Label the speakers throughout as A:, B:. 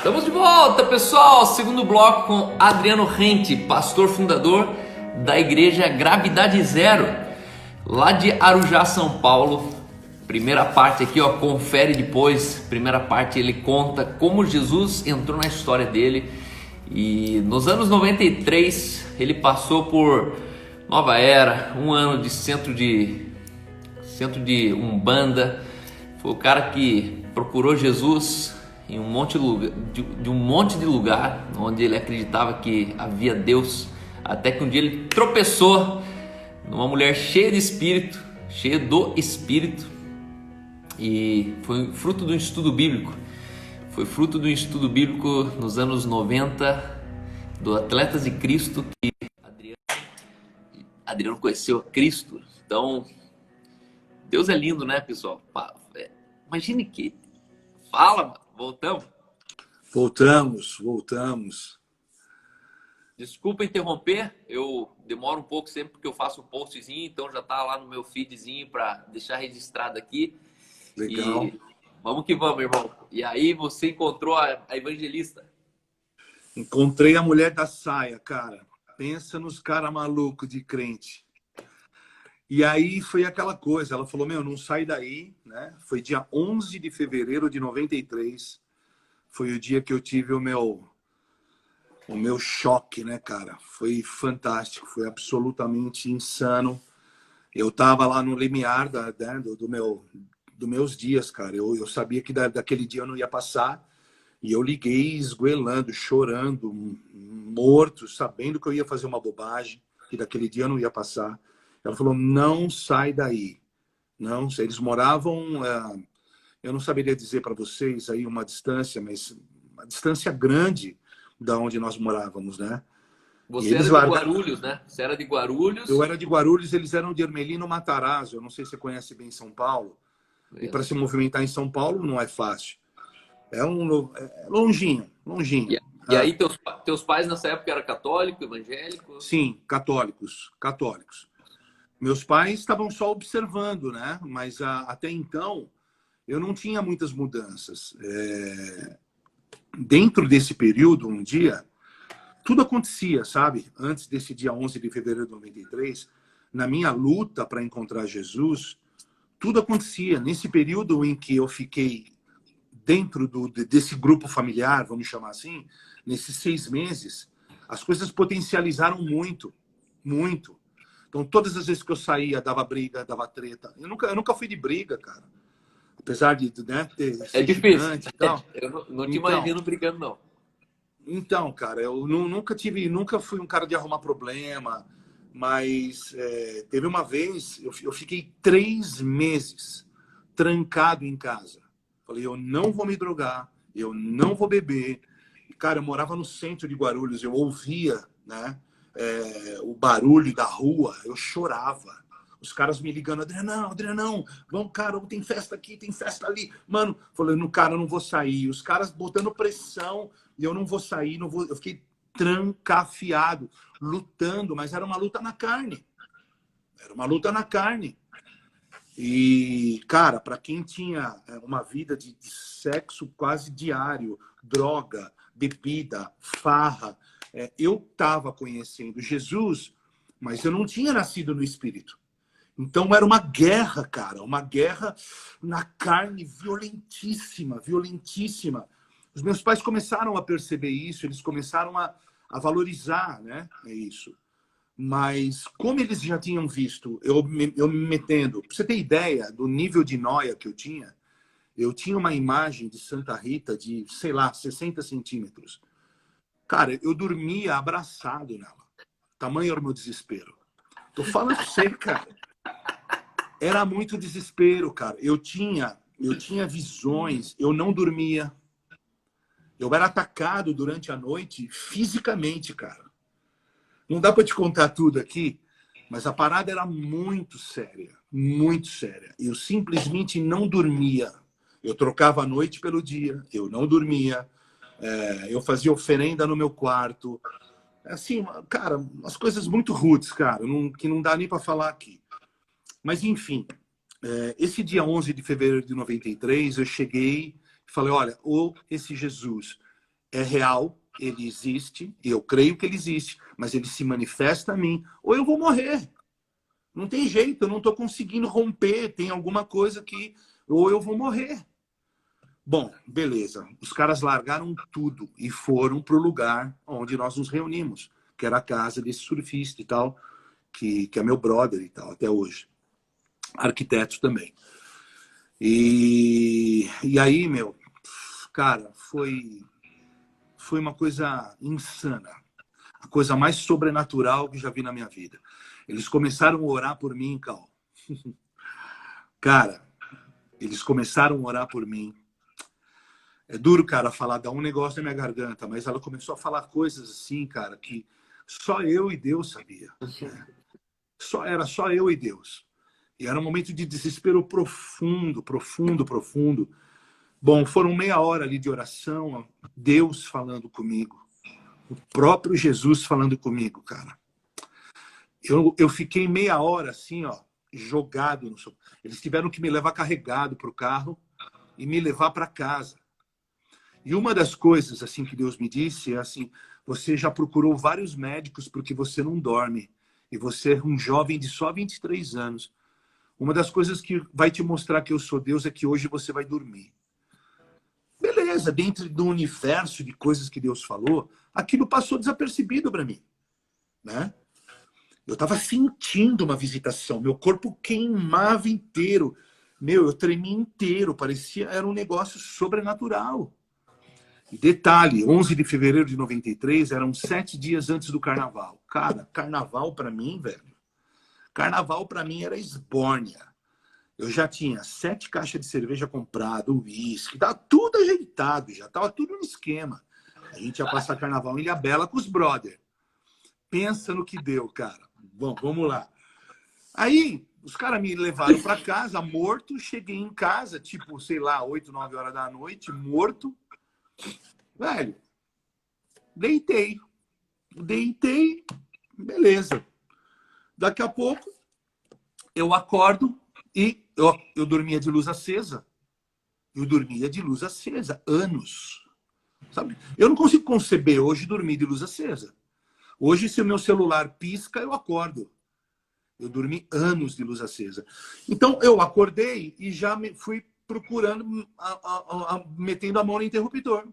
A: Estamos de volta, pessoal. Segundo bloco com Adriano Rente, pastor fundador da igreja Gravidade Zero, lá de Arujá, São Paulo. Primeira parte aqui, ó, confere depois. Primeira parte ele conta como Jesus entrou na história dele. E nos anos 93 ele passou por Nova Era, um ano de centro de Umbanda. Foi o cara que procurou Jesus em um monte de lugar onde ele acreditava que havia Deus, até que um dia ele tropeçou numa mulher cheia de espírito, cheia do Espírito, e foi fruto do estudo bíblico. Foi fruto do estudo bíblico nos anos 90 do Atletas de Cristo que Adriano conheceu a Cristo. Então, Deus é lindo, né, pessoal? Imagine que... Fala, mano. Voltamos?
B: Voltamos.
A: Desculpa interromper, eu demoro um pouco sempre porque eu faço um postzinho, então já tá lá no meu feedzinho para deixar registrado aqui.
B: Legal.
A: E vamos que vamos, irmão. E aí você encontrou a evangelista?
B: Encontrei a mulher da saia, cara. Pensa nos cara maluco de crente. E aí foi aquela coisa, ela falou, meu, não sai daí, né? Foi dia 11 de fevereiro de 93, foi o dia que eu tive o meu choque, né, cara? Foi fantástico, foi absolutamente insano. Eu tava lá no limiar dos meus dias, cara. Eu sabia que daquele dia eu não ia passar, e eu liguei esgoelando, chorando, morto, sabendo que eu ia fazer uma bobagem, que daquele dia eu não ia passar. Ela falou, não sai daí. Não, eles moravam, eu não saberia dizer para vocês aí uma distância, mas uma distância grande da onde nós morávamos, né?
A: Você era de Guarulhos, né? Você era de Guarulhos?
B: Eu era de Guarulhos, eles eram de Ermelino Matarazzo. Eu não sei se você conhece bem São Paulo. E para se movimentar em São Paulo não é fácil. É longinho.
A: E aí teus pais nessa época eram católicos, evangélicos?
B: Sim, católicos. Meus pais estavam só observando, né? Mas até então eu não tinha muitas mudanças. Dentro desse período, um dia, tudo acontecia, sabe? Antes desse dia 11 de fevereiro de 93, na minha luta para encontrar Jesus, tudo acontecia. Nesse período em que eu fiquei dentro desse grupo familiar, vamos chamar assim, nesses 6 meses, as coisas potencializaram muito. Então, todas as vezes que eu saía, dava briga, dava treta. Eu nunca fui de briga, cara. Apesar de, né, ser
A: difícil.
B: E tal.
A: Eu não te imagino brigando, não.
B: Então, cara, eu nunca fui um cara de arrumar problema, mas teve uma vez, eu fiquei 3 meses trancado em casa. Falei, eu não vou me drogar, eu não vou beber. E, cara, eu morava no centro de Guarulhos, eu ouvia, né, o barulho da rua, eu chorava. Os caras me ligando, Adrianão, vamos, cara, tem festa aqui, tem festa ali. Mano, falando, cara, eu não vou sair. Os caras botando pressão e eu não vou sair, não vou. Eu fiquei trancafiado, lutando, mas era uma luta na carne. E, cara, para quem tinha uma vida de sexo quase diário, droga, bebida, farra, eu estava conhecendo Jesus, mas eu não tinha nascido no Espírito. Então era uma guerra, cara, uma guerra na carne violentíssima. Os meus pais começaram a perceber isso, eles começaram a valorizar, né, isso. Mas como eles já tinham visto, eu me metendo... Pra você ter ideia do nível de nóia que eu tinha uma imagem de Santa Rita de, sei lá, 60 centímetros. Cara, eu dormia abraçado nela. Tamanho era o meu desespero. Tô falando pra você, cara. Era muito desespero, cara. Eu tinha visões, eu não dormia. Eu era atacado durante a noite fisicamente, cara. Não dá para te contar tudo aqui, mas a parada era muito séria, muito séria. Eu simplesmente não dormia. Eu trocava a noite pelo dia, eu não dormia. Eu fazia oferenda no meu quarto. Assim, cara, umas coisas muito rudes, cara, que não dá nem para falar aqui. Mas, enfim, esse dia 11 de fevereiro de 93, eu cheguei e falei, olha, ou esse Jesus é real, ele existe, e eu creio que ele existe, mas ele se manifesta a mim, ou eu vou morrer. Não tem jeito, eu não estou conseguindo romper, tem alguma coisa que... Ou eu vou morrer. Bom, beleza. Os caras largaram tudo e foram para o lugar onde nós nos reunimos, que era a casa desse surfista e tal, que é meu brother e tal, até hoje. Arquiteto também. E aí, meu, cara, foi uma coisa insana. A coisa mais sobrenatural que já vi na minha vida. Eles começaram a orar por mim, Cal. Cara, eles começaram a orar por mim. É duro, cara, falar, dá um negócio na minha garganta, mas ela começou a falar coisas assim, cara, que só eu e Deus sabia. Era só eu e Deus. E era um momento de desespero profundo, profundo, profundo. Bom, foram meia hora ali de oração, Deus falando comigo. O próprio Jesus falando comigo, cara. Eu fiquei meia hora assim, ó, jogado no sofá. Eles tiveram que me levar carregado para o carro e me levar para casa. E uma das coisas assim que Deus me disse é assim: você já procurou vários médicos porque você não dorme. E você é um jovem de só 23 anos. Uma das coisas que vai te mostrar que eu sou Deus é que hoje você vai dormir. Beleza, dentro do universo de coisas que Deus falou, aquilo passou desapercebido para mim, né? Eu estava sentindo uma visitação, meu corpo queimava inteiro. Meu, eu tremia inteiro, parecia, era um negócio sobrenatural. E detalhe, 11 de fevereiro de 93, eram 7 dias antes do carnaval. Cara, carnaval para mim, velho, carnaval para mim era esbórnia. Eu já tinha 7 caixas de cerveja comprada, uísque, tava tudo ajeitado, já tava tudo no esquema. A gente ia passar carnaval em Ilhabela com os brother. Pensa no que deu, cara. Bom, vamos lá. Aí, os caras me levaram para casa, morto. Cheguei em casa, tipo, sei lá, 8, 9 horas da noite, morto. Velho, deitei. Deitei, beleza. Daqui a pouco, eu acordo e eu dormia de luz acesa. Eu dormia de luz acesa, anos. Sabe? Eu não consigo conceber hoje dormir de luz acesa. Hoje, se o meu celular pisca, eu acordo. Eu dormi anos de luz acesa. Então, eu acordei e já fui procurando, metendo a mão no interruptor.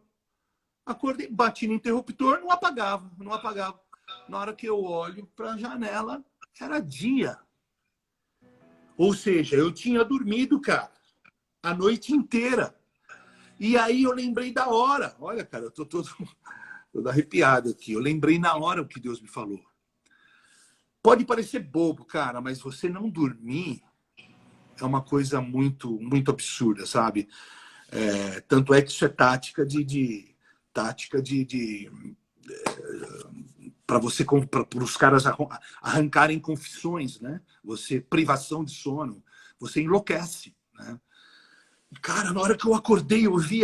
B: Acordei, bati no interruptor, não apagava, não apagava. Na hora que eu olho para a janela, era dia. Ou seja, eu tinha dormido, cara, a noite inteira. E aí eu lembrei da hora. Olha, cara, eu tô todo arrepiado aqui. Eu lembrei na hora o que Deus me falou. Pode parecer bobo, cara, mas você não dormir é uma coisa muito, muito absurda, sabe? Tanto é que isso é tática para você, para os caras arrancarem confissões, né? Você, privação de sono, você enlouquece, né? Cara, na hora que eu acordei, eu vi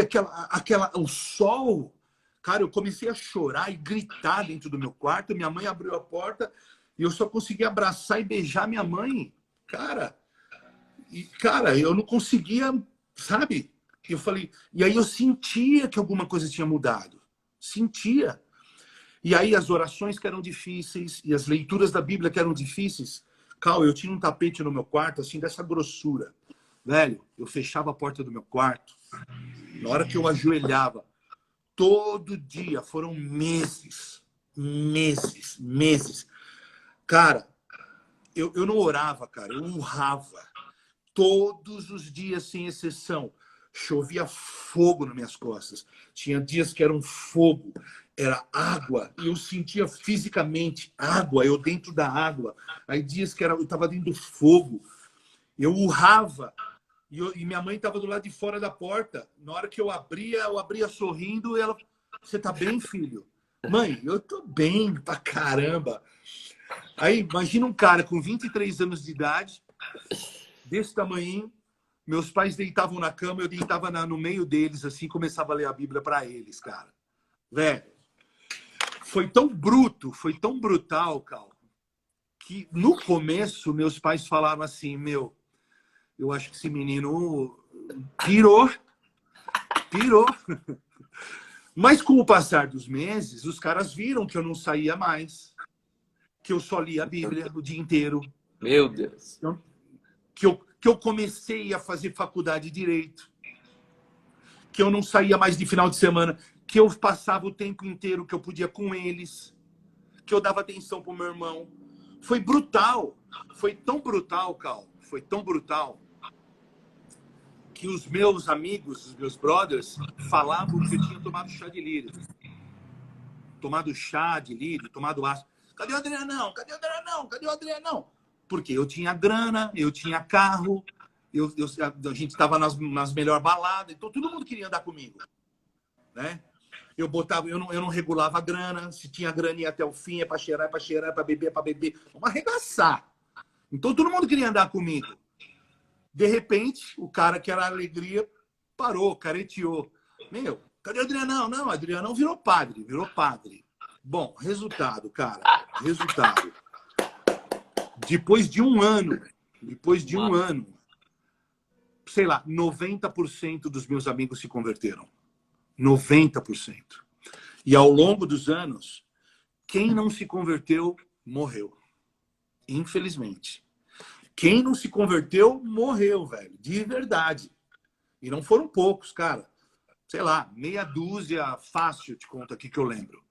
B: o sol. Cara, eu comecei a chorar e gritar dentro do meu quarto. Minha mãe abriu a porta e eu só consegui abraçar e beijar minha mãe. Cara, eu não conseguia, sabe? Eu falei, e aí eu sentia que alguma coisa tinha mudado. Sentia. E aí as orações que eram difíceis e as leituras da Bíblia que eram difíceis. Cal, eu tinha um tapete no meu quarto, assim, dessa grossura. Velho, eu fechava a porta do meu quarto. Na hora que eu ajoelhava, todo dia, foram meses. Cara, eu não orava, cara, eu urrava. Todos os dias, sem exceção. Chovia fogo nas minhas costas. Tinha dias que era um fogo, era água, e eu sentia fisicamente água, eu dentro da água. Aí dias que eu estava dentro do fogo. Eu urrava. E minha mãe estava do lado de fora da porta. Na hora que eu abria sorrindo, ela... Você tá bem, filho? Mãe, eu tô bem pra caramba. Aí, imagina um cara com 23 anos de idade, desse tamanho, meus pais deitavam na cama, eu deitava no meio deles, assim, começava a ler a Bíblia para eles, cara. Velho, foi tão bruto, foi tão brutal, Cal, que no começo meus pais falaram assim, eu acho que esse menino pirou. Mas com o passar dos meses, os caras viram que eu não saía mais, que eu só lia a Bíblia o dia inteiro,
A: Meu Deus.
B: que eu comecei a fazer faculdade de Direito, que eu não saía mais de final de semana, que eu passava o tempo inteiro que eu podia com eles, que eu dava atenção pro meu irmão. Foi brutal. Foi tão brutal, Cal. Foi tão brutal que os meus amigos, os meus brothers, falavam que eu tinha tomado chá de lírio. Tomado chá de lírio, tomado ácido. Cadê o Adrianão? Cadê o Adrianão? Cadê o Adrianão? Porque eu tinha grana, eu tinha carro, a gente estava nas melhores baladas, então todo mundo queria andar comigo, né? Eu não regulava a grana, se tinha grana ia até o fim, é para cheirar, é para cheirar, é para beber, é para beber. Vamos arregaçar. Então todo mundo queria andar comigo. De repente, o cara que era alegria parou, careteou. Meu, cadê o Adrianão? Não, o Adrianão virou padre, virou padre. Bom, resultado, cara, resultado. Depois de um ano, sei lá, 90% dos meus amigos se converteram. 90%. E ao longo dos anos, quem não se converteu, morreu. Infelizmente. Quem não se converteu, morreu, velho. De verdade. E não foram poucos, cara. Sei lá, meia dúzia fácil, te conto aqui que eu lembro.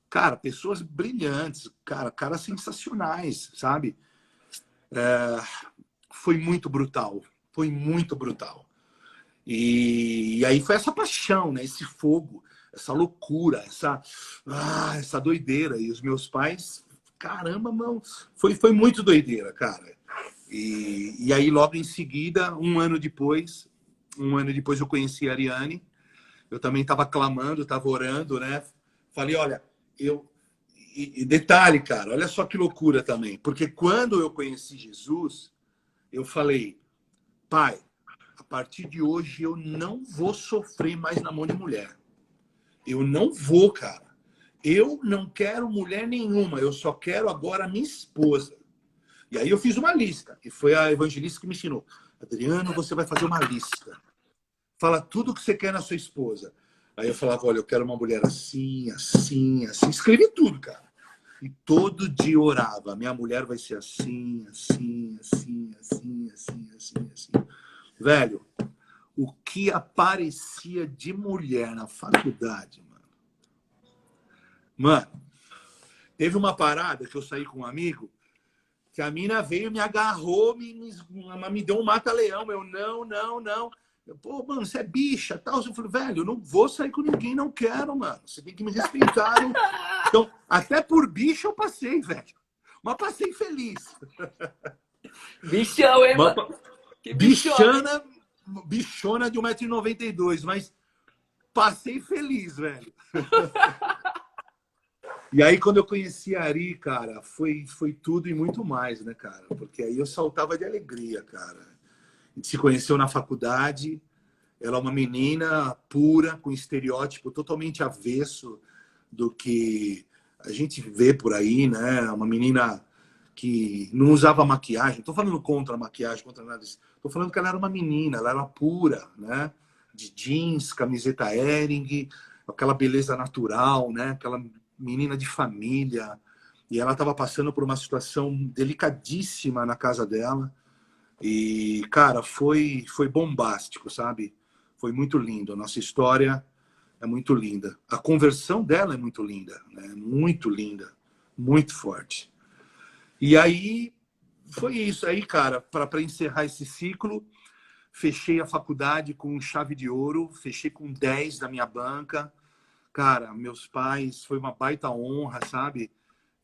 B: Cara, pessoas brilhantes, caras sensacionais, sabe? Foi muito brutal. Foi muito brutal. E aí foi essa paixão, né? Esse fogo, essa loucura, essa doideira. E os meus pais, caramba, mano, foi muito doideira, cara. E aí logo em seguida, um ano depois eu conheci a Ariane. Eu também estava clamando, estava orando, né? Falei, olha, e detalhe, cara, olha só que loucura também. Porque quando eu conheci Jesus, eu falei, pai, a partir de hoje eu não vou sofrer mais na mão de mulher. Eu não vou, cara. Eu não quero mulher nenhuma. Eu só quero agora a minha esposa. E aí eu fiz uma lista. E foi a evangelista que me ensinou. Adriano, você vai fazer uma lista. Fala tudo o que você quer na sua esposa. Aí eu falava, olha, eu quero uma mulher assim, assim, assim. Escrevi tudo, cara. E todo dia eu orava. Minha mulher vai ser assim, assim, assim, assim, assim, assim, assim. Velho, o que aparecia de mulher na faculdade, mano. Mano, teve uma parada que eu saí com um amigo que a mina veio, me agarrou, me deu um mata-leão. Eu, não. Pô, mano, você é bicha, tal. Eu falei, velho, eu não vou sair com ninguém, não quero, mano. Você tem que me respeitar. Hein? Então, até por bicha eu passei, velho. Mas passei feliz.
A: Bichão, hein, mano?
B: Que bichona de 1,92 m, mas passei feliz, velho. E aí, quando eu conheci a Ari, cara, foi tudo e muito mais, né, cara? Porque aí eu saltava de alegria, cara. A gente se conheceu na faculdade, ela é uma menina pura, com estereótipo totalmente avesso do que a gente vê por aí, né? Uma menina que não usava maquiagem. Não tô falando contra a maquiagem, contra nada disso. Tô falando que ela era uma menina, ela era pura, né? De jeans, camiseta Hering, aquela beleza natural, né? Aquela menina de família. E ela estava passando por uma situação delicadíssima na casa dela. E, cara, foi bombástico, sabe? Foi muito lindo. A nossa história é muito linda. A conversão dela é muito linda, né? Muito linda. Muito forte. E aí, foi isso aí, cara. Para encerrar esse ciclo, fechei a faculdade com chave de ouro, fechei com 10 da minha banca. Cara, meus pais, foi uma baita honra, sabe?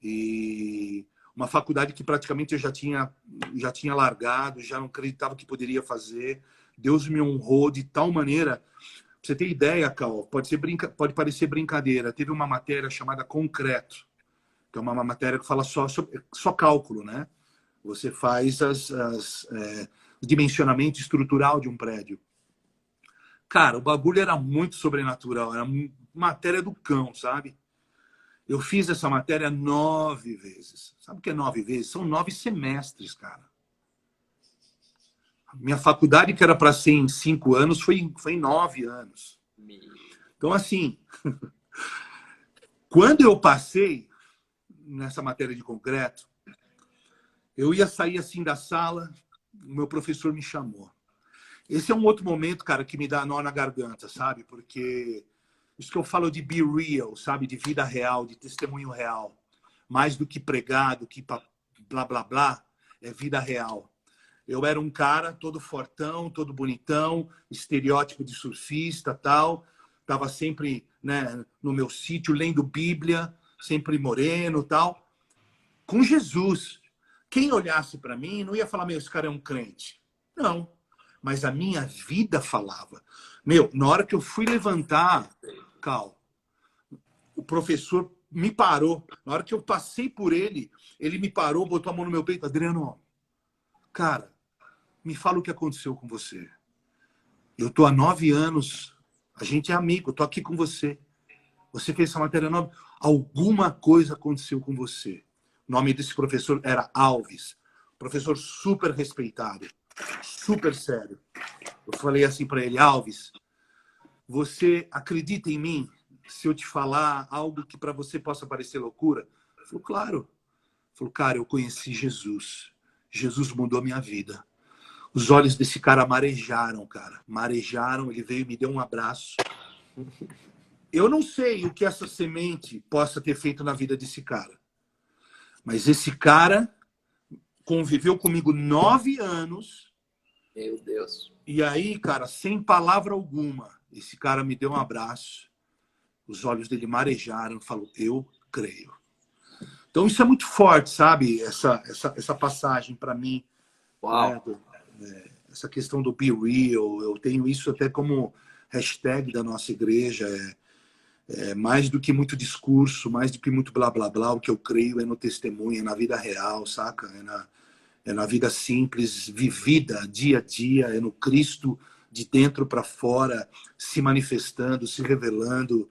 B: E uma faculdade que praticamente eu já tinha largado, já não acreditava que poderia fazer. Deus me honrou de tal maneira. Pra você ter ideia, Cal, pode parecer brincadeira. Teve uma matéria chamada Concreto, que é uma matéria que fala só cálculo, né? Você faz o dimensionamento estrutural de um prédio. Cara, o bagulho era muito sobrenatural, era matéria do cão, sabe? Eu fiz essa matéria 9 vezes. Sabe o que é 9 vezes? São 9 semestres, cara. Minha faculdade, que era para ser em 5 anos, foi em 9 anos. Então, assim, Quando eu passei nessa matéria de concreto, eu ia sair assim da sala, o meu professor me chamou. Esse é um outro momento, cara, que me dá nó na garganta, sabe? Porque isso que eu falo de be real, sabe? De vida real, de testemunho real. Mais do que pregar, do que blá, blá, blá, é vida real. Eu era um cara todo fortão, todo bonitão, estereótipo de surfista, tal. Tava sempre, né, no meu sítio, lendo Bíblia, sempre moreno, tal. Com Jesus. Quem olhasse para mim não ia falar, meu, esse cara é um crente. Não. Mas a minha vida falava. Meu, na hora que eu fui levantar, Cal, o professor me parou. Na hora que eu passei por ele, ele me parou, botou a mão no meu peito. Adriano, cara, me fala o que aconteceu com você. Eu tô há 9 anos, a gente é amigo, eu tô aqui com você. Você fez essa matéria nova. Alguma coisa aconteceu com você. O nome desse professor era Alves. Professor super respeitado, super sério. Eu falei assim para ele, Alves, você acredita em mim se eu te falar algo que para você possa parecer loucura? Ele falou, claro. Ele falou, cara, eu conheci Jesus. Jesus mudou a minha vida. Os olhos desse cara marejaram, cara. Marejaram, ele veio e me deu um abraço. Eu não sei o que essa semente possa ter feito na vida desse cara. Mas esse cara conviveu comigo 9 anos.
A: Meu Deus.
B: E aí, cara, sem palavra alguma, esse cara me deu um abraço. Os olhos dele marejaram, falou, eu creio. Então isso é muito forte, sabe? Essa passagem para mim,
A: Uau.
B: né? Essa questão do be real, eu tenho isso até como hashtag da nossa igreja. É mais do que muito discurso, mais do que muito blá blá blá, o que eu creio é no testemunho, é na vida real, saca? É na vida simples, vivida dia a dia, é no Cristo de dentro para fora, se manifestando, se revelando,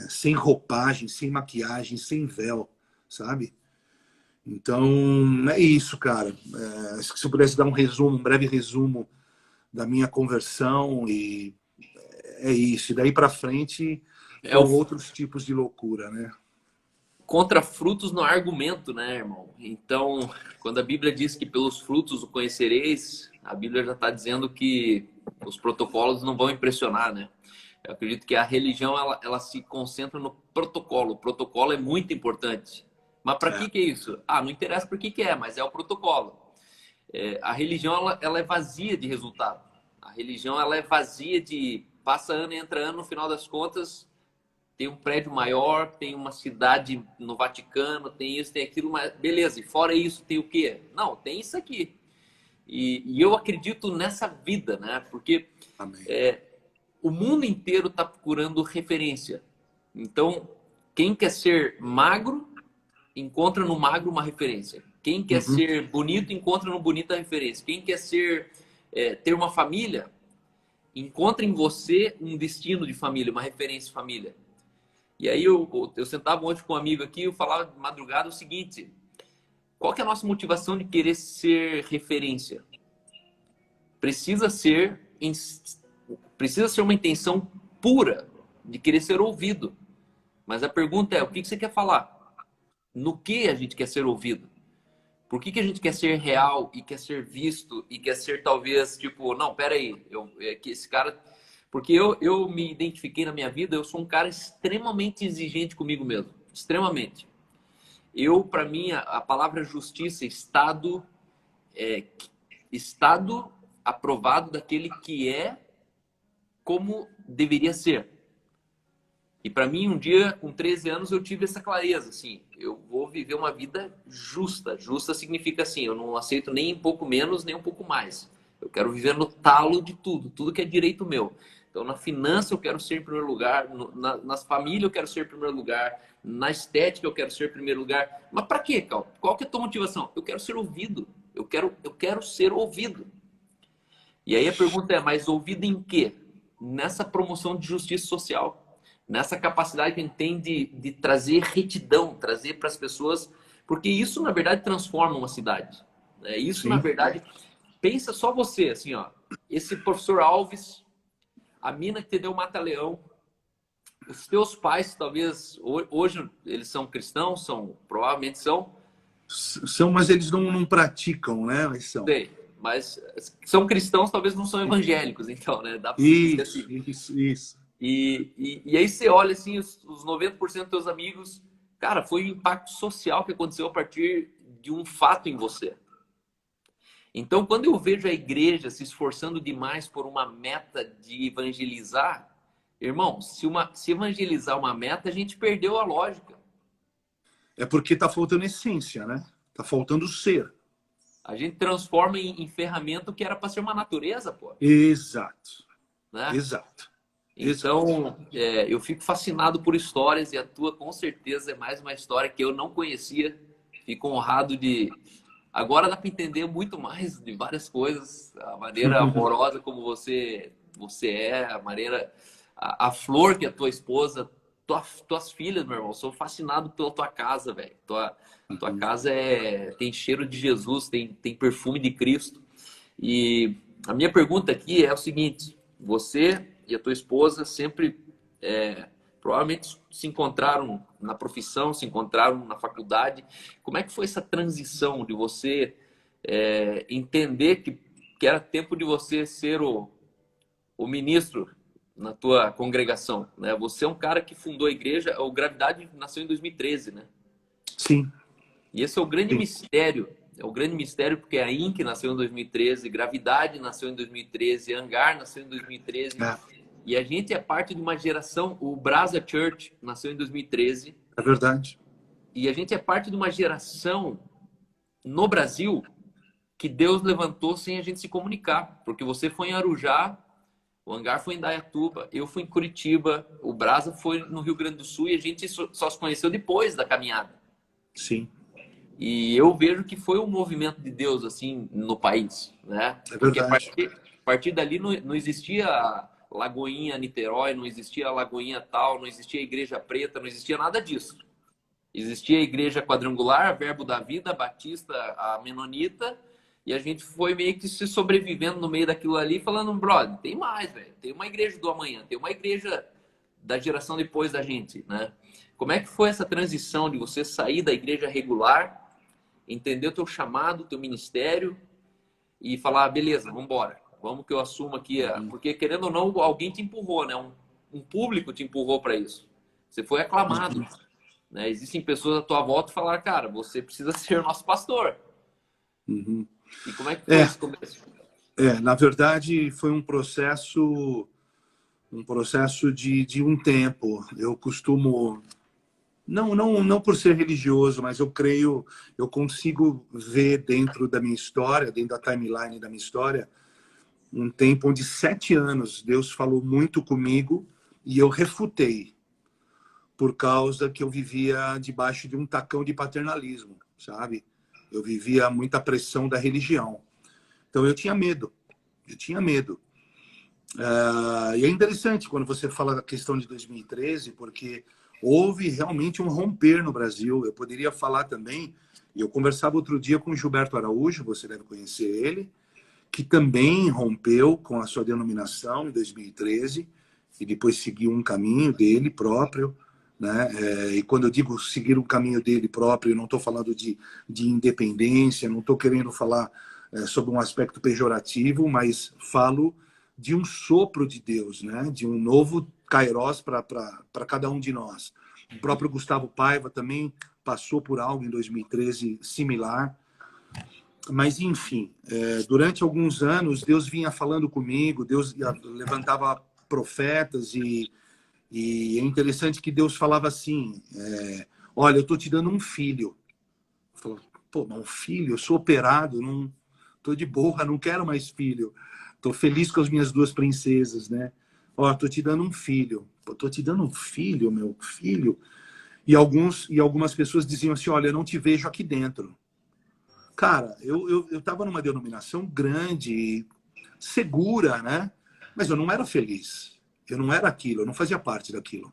B: sem roupagem, sem maquiagem, sem véu, sabe? Então, é isso, cara. Se eu pudesse dar um resumo, um breve resumo da minha conversão, e é isso. E daí para frente
A: É o
B: foram outros tipos de loucura, né?
A: contra frutos no argumento, né, irmão? Então, quando a Bíblia diz que pelos frutos o conhecereis, a Bíblia já está dizendo que os protocolos não vão impressionar, né? Eu acredito que a religião ela se concentra no protocolo. O protocolo é muito importante. Mas para
B: É.
A: que é isso? Ah, não interessa por que é, mas é o protocolo. A religião ela é vazia de resultado. A religião ela é vazia de passa ano, entra ano, no final das contas tem um prédio maior, tem uma cidade no Vaticano, tem isso, tem aquilo, mas beleza. E fora isso tem o quê? Não, tem isso aqui. E eu acredito nessa vida, né? Porque
B: Amém.
A: o mundo inteiro está procurando referência. Então, quem quer ser magro, encontra no magro uma referência. Quem quer
B: Uhum.
A: ser bonito, encontra no bonito a referência. Quem quer ser ter uma família, encontra em você um destino de família, uma referência de família. E aí eu sentava ontem com um amigo aqui, eu falava de madrugada o seguinte: qual que é a nossa motivação de querer ser referência? Precisa ser uma intenção pura de querer ser ouvido. Mas a pergunta é, o que você quer falar? No que a gente quer ser ouvido? Por que a gente quer ser real e quer ser visto e quer ser talvez tipo, não, peraí, que esse cara... Porque eu me identifiquei na minha vida, eu sou um cara extremamente exigente comigo mesmo. Extremamente. Para mim, a palavra justiça, estado aprovado daquele que é como deveria ser. E para mim, um dia, com 13 anos, eu tive essa clareza, assim, eu vou viver uma vida justa. Justa significa assim, eu não aceito nem um pouco menos, nem um pouco mais. Eu quero viver no talo de tudo, tudo que é direito meu. Então, na finança eu quero ser em primeiro lugar, nas famílias eu quero ser em primeiro lugar, na estética eu quero ser em primeiro lugar. Mas para quê, Cal? Qual que é a tua motivação? Eu quero ser ouvido. Eu quero ser ouvido. E aí a pergunta é, mas ouvido em quê? Nessa promoção de justiça social. Nessa capacidade que a gente tem de trazer retidão, trazer para as pessoas, porque isso, na verdade, transforma uma cidade. Isso, na
B: Sim.
A: verdade, pensa só você, assim, ó, esse professor Alves, a mina que te deu o mata-leão, os teus pais, talvez, hoje eles são cristãos, provavelmente são.
B: São, mas eles não praticam, né? Mas são.
A: Sei, mas são cristãos, talvez não são evangélicos, então, né? Dá pra dizer
B: Isso,
A: assim.
B: isso.
A: E aí você olha assim, os 90% dos teus amigos, cara, foi o impacto social que aconteceu a partir de um fato em você. Então, quando eu vejo a igreja se esforçando demais por uma meta de evangelizar, irmão, se evangelizar uma meta, a gente perdeu a lógica.
B: É porque tá faltando essência, né? Tá faltando ser.
A: A gente transforma em ferramenta o que era para ser uma natureza, pô.
B: Exato.
A: Né?
B: Exato.
A: Então, eu fico fascinado por histórias e a tua, com certeza, é mais uma história que eu não conhecia. Fico honrado de... Agora dá para entender muito mais de várias coisas. A maneira amorosa como você é, a maneira... A Flor, que é a tua esposa, tuas filhas, meu irmão. Sou fascinado pela tua casa, velho. Tua casa tem cheiro de Jesus, tem perfume de Cristo. E a minha pergunta aqui é o seguinte: você e a tua esposa sempre provavelmente se encontraram na profissão, se encontraram na faculdade. Como é que foi essa transição de você entender que era tempo de você ser o ministro na tua congregação, né? Você é um cara que fundou a igreja, o Gravidade nasceu em 2013, né?
B: Sim.
A: E esse é o grande mistério. É o grande mistério porque a Inc. nasceu em 2013, Gravidade nasceu em 2013, Hangar nasceu em 2013. E a gente é parte de uma geração, o Brasa Church nasceu em 2013.
B: É verdade.
A: E a gente é parte de uma geração no Brasil que Deus levantou sem a gente se comunicar. Porque você foi em Arujá, o Hangar foi em Dayatuba, eu fui em Curitiba, o Brasa foi no Rio Grande do Sul e a gente só se conheceu depois da caminhada.
B: Sim.
A: E eu vejo que foi um movimento de Deus assim no país, né?
B: É
A: Porque
B: verdade.
A: a partir dali não existia Lagoinha Niterói, não existia Lagoinha tal, não existia Igreja Preta, não existia nada disso. Existia a Igreja Quadrangular, Verbo da Vida, Batista, a Menonita, e a gente foi meio que se sobrevivendo no meio daquilo ali, falando, brother, tem mais, velho. Tem uma igreja do amanhã, tem uma igreja da geração depois da gente, né? Como é que foi essa transição de você sair da igreja regular, entender o teu chamado, o teu ministério e falar, beleza, vamos embora. Vamos que eu assumo aqui. Porque, querendo ou não, alguém te empurrou, né? Um público te empurrou para isso. Você foi aclamado. Né? Existem pessoas à tua volta que falaram, cara, você precisa ser o nosso pastor. E como é que foi esse começo?
B: Na verdade, foi um processo de um tempo. Eu costumo... Não por ser religioso, mas eu creio, eu consigo ver dentro da minha história, dentro da timeline da minha história, um tempo onde 7 anos Deus falou muito comigo e eu refutei, por causa que eu vivia debaixo de um tacão de paternalismo, sabe? Eu vivia muita pressão da religião. Então eu tinha medo. E é interessante quando você fala da questão de 2013, porque houve realmente um romper no Brasil. Eu poderia falar também, eu conversava outro dia com o Gilberto Araújo, você deve conhecer ele, que também rompeu com a sua denominação em 2013 e depois seguiu um caminho dele próprio, né? E quando eu digo seguir um caminho dele próprio, eu não estou falando de independência, não estou querendo falar sobre um aspecto pejorativo, mas falo de um sopro de Deus, né? De um novo Kairos para cada um de nós. O próprio Gustavo Paiva também passou por algo em 2013 similar. Mas, enfim, durante alguns anos, Deus vinha falando comigo, Deus levantava profetas e é interessante que Deus falava assim, olha, eu estou te dando um filho. Eu falava, pô, mas um filho? Eu sou operado, não estou de boa, não quero mais filho. Estou feliz com as minhas 2 princesas, né? Ó, estou te dando um filho. Estou te dando um filho, meu filho. E algumas pessoas diziam assim, olha, eu não te vejo aqui dentro. Cara, eu estava numa denominação grande, segura, né? Mas eu não era feliz. Eu não era aquilo, eu não fazia parte daquilo.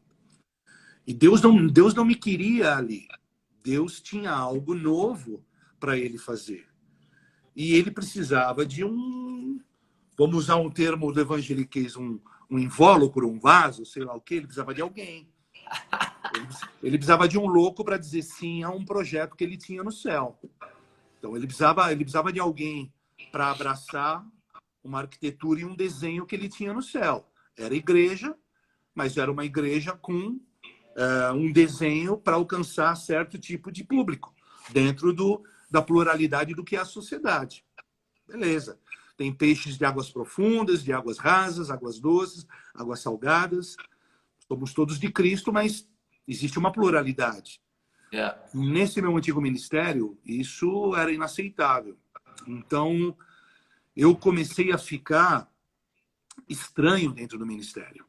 B: E Deus não me queria ali. Deus tinha algo novo para ele fazer. E ele precisava de um vamos usar um termo do evangeliquez, um invólucro, um vaso, sei lá o quê, ele precisava de alguém. Ele precisava de um louco para dizer sim a um projeto que ele tinha no céu. Então, ele precisava de alguém para abraçar uma arquitetura e um desenho que ele tinha no céu. Era igreja, mas era uma igreja com um desenho para alcançar certo tipo de público, dentro da pluralidade do que é a sociedade. Beleza. Tem peixes de águas profundas, de águas rasas, águas doces, águas salgadas. Somos todos de Cristo, mas existe uma pluralidade.
A: Yeah.
B: Nesse meu antigo ministério, isso era inaceitável. Então, eu comecei a ficar estranho dentro do ministério.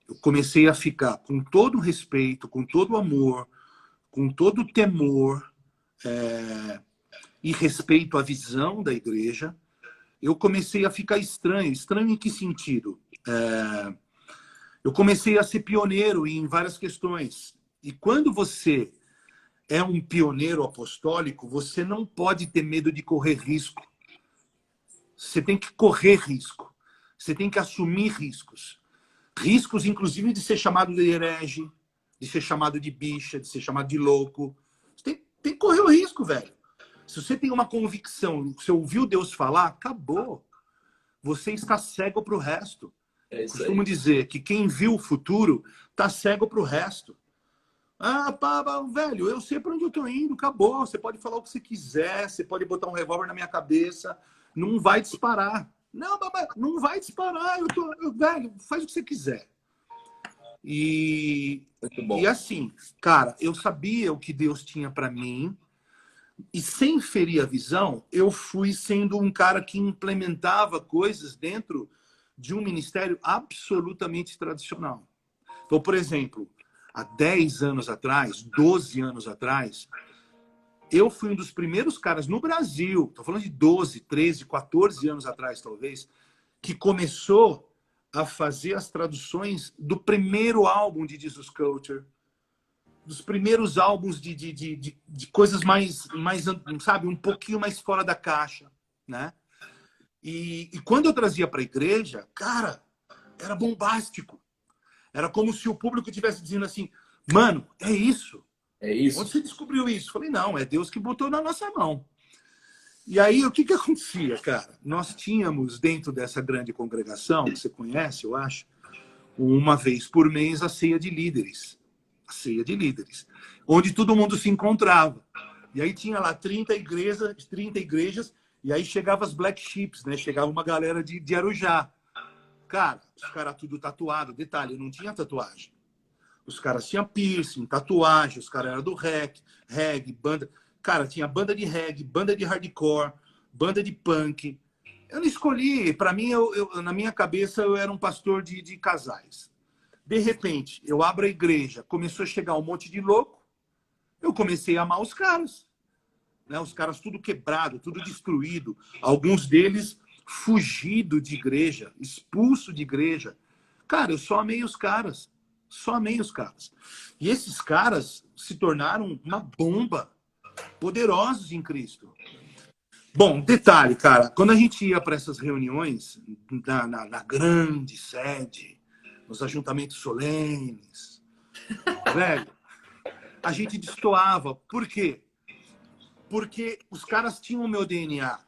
B: Eu comecei a ficar com todo o respeito, com todo o amor, com todo o temor e respeito à visão da igreja. Eu comecei a ficar estranho. Estranho em que sentido? Eu comecei a ser pioneiro em várias questões. E quando você é um pioneiro apostólico, você não pode ter medo de correr risco. Você tem que correr risco. Você tem que assumir riscos. Riscos, inclusive, de ser chamado de herege, de ser chamado de bicha, de ser chamado de louco. Você tem que correr o risco, velho. Se você tem uma convicção, você ouviu Deus falar, acabou. Você está cego para o resto. Costumo dizer que quem viu o futuro está cego para o resto. Velho, eu sei para onde eu estou indo, acabou. Você pode falar o que você quiser, você pode botar um revólver na minha cabeça, não vai disparar. Não, não vai disparar. Velho, faz o que você quiser. E assim, cara, eu sabia o que Deus tinha para mim. E sem ferir a visão, eu fui sendo um cara que implementava coisas dentro de um ministério absolutamente tradicional. Então, por exemplo, há 10 anos atrás, 12 anos atrás, eu fui um dos primeiros caras no Brasil, estou falando de 12, 13, 14 anos atrás, talvez, que começou a fazer as traduções do primeiro álbum de Jesus Culture, dos primeiros álbuns de coisas mais, sabe, um pouquinho mais fora da caixa, né? E quando eu trazia para a igreja, cara, era bombástico. Era como se o público estivesse dizendo assim, mano, é isso.
A: É isso.
B: Onde você descobriu isso? Eu falei, não, é Deus que botou na nossa mão. E aí, o que acontecia, cara? Nós tínhamos, dentro dessa grande congregação, que você conhece, eu acho, uma vez por mês, a ceia de líderes. A ceia de líderes. Onde todo mundo se encontrava. E aí tinha lá 30 igrejas, e aí chegava as black sheeps, né? Chegava uma galera de Arujá. Cara, os caras tudo tatuado. Detalhe, não tinha tatuagem. Os caras tinham piercing, tatuagem, os caras eram do reggae, banda. Cara, tinha banda de reggae, banda de hardcore, banda de punk. Eu não escolhi, para mim, na minha cabeça, eu era um pastor de casais. De repente, eu abro a igreja, começou a chegar um monte de louco, eu comecei a amar os caras. Né? Os caras tudo quebrado, tudo destruído. Alguns deles fugido de igreja, expulso de igreja. Cara, eu só amei os caras. Só amei os caras. E esses caras se tornaram uma bomba, poderosos em Cristo. Bom, detalhe, cara, quando a gente ia para essas reuniões, na grande sede, nos ajuntamentos solenes, velho, a gente destoava. Por quê? Porque os caras tinham o meu DNA.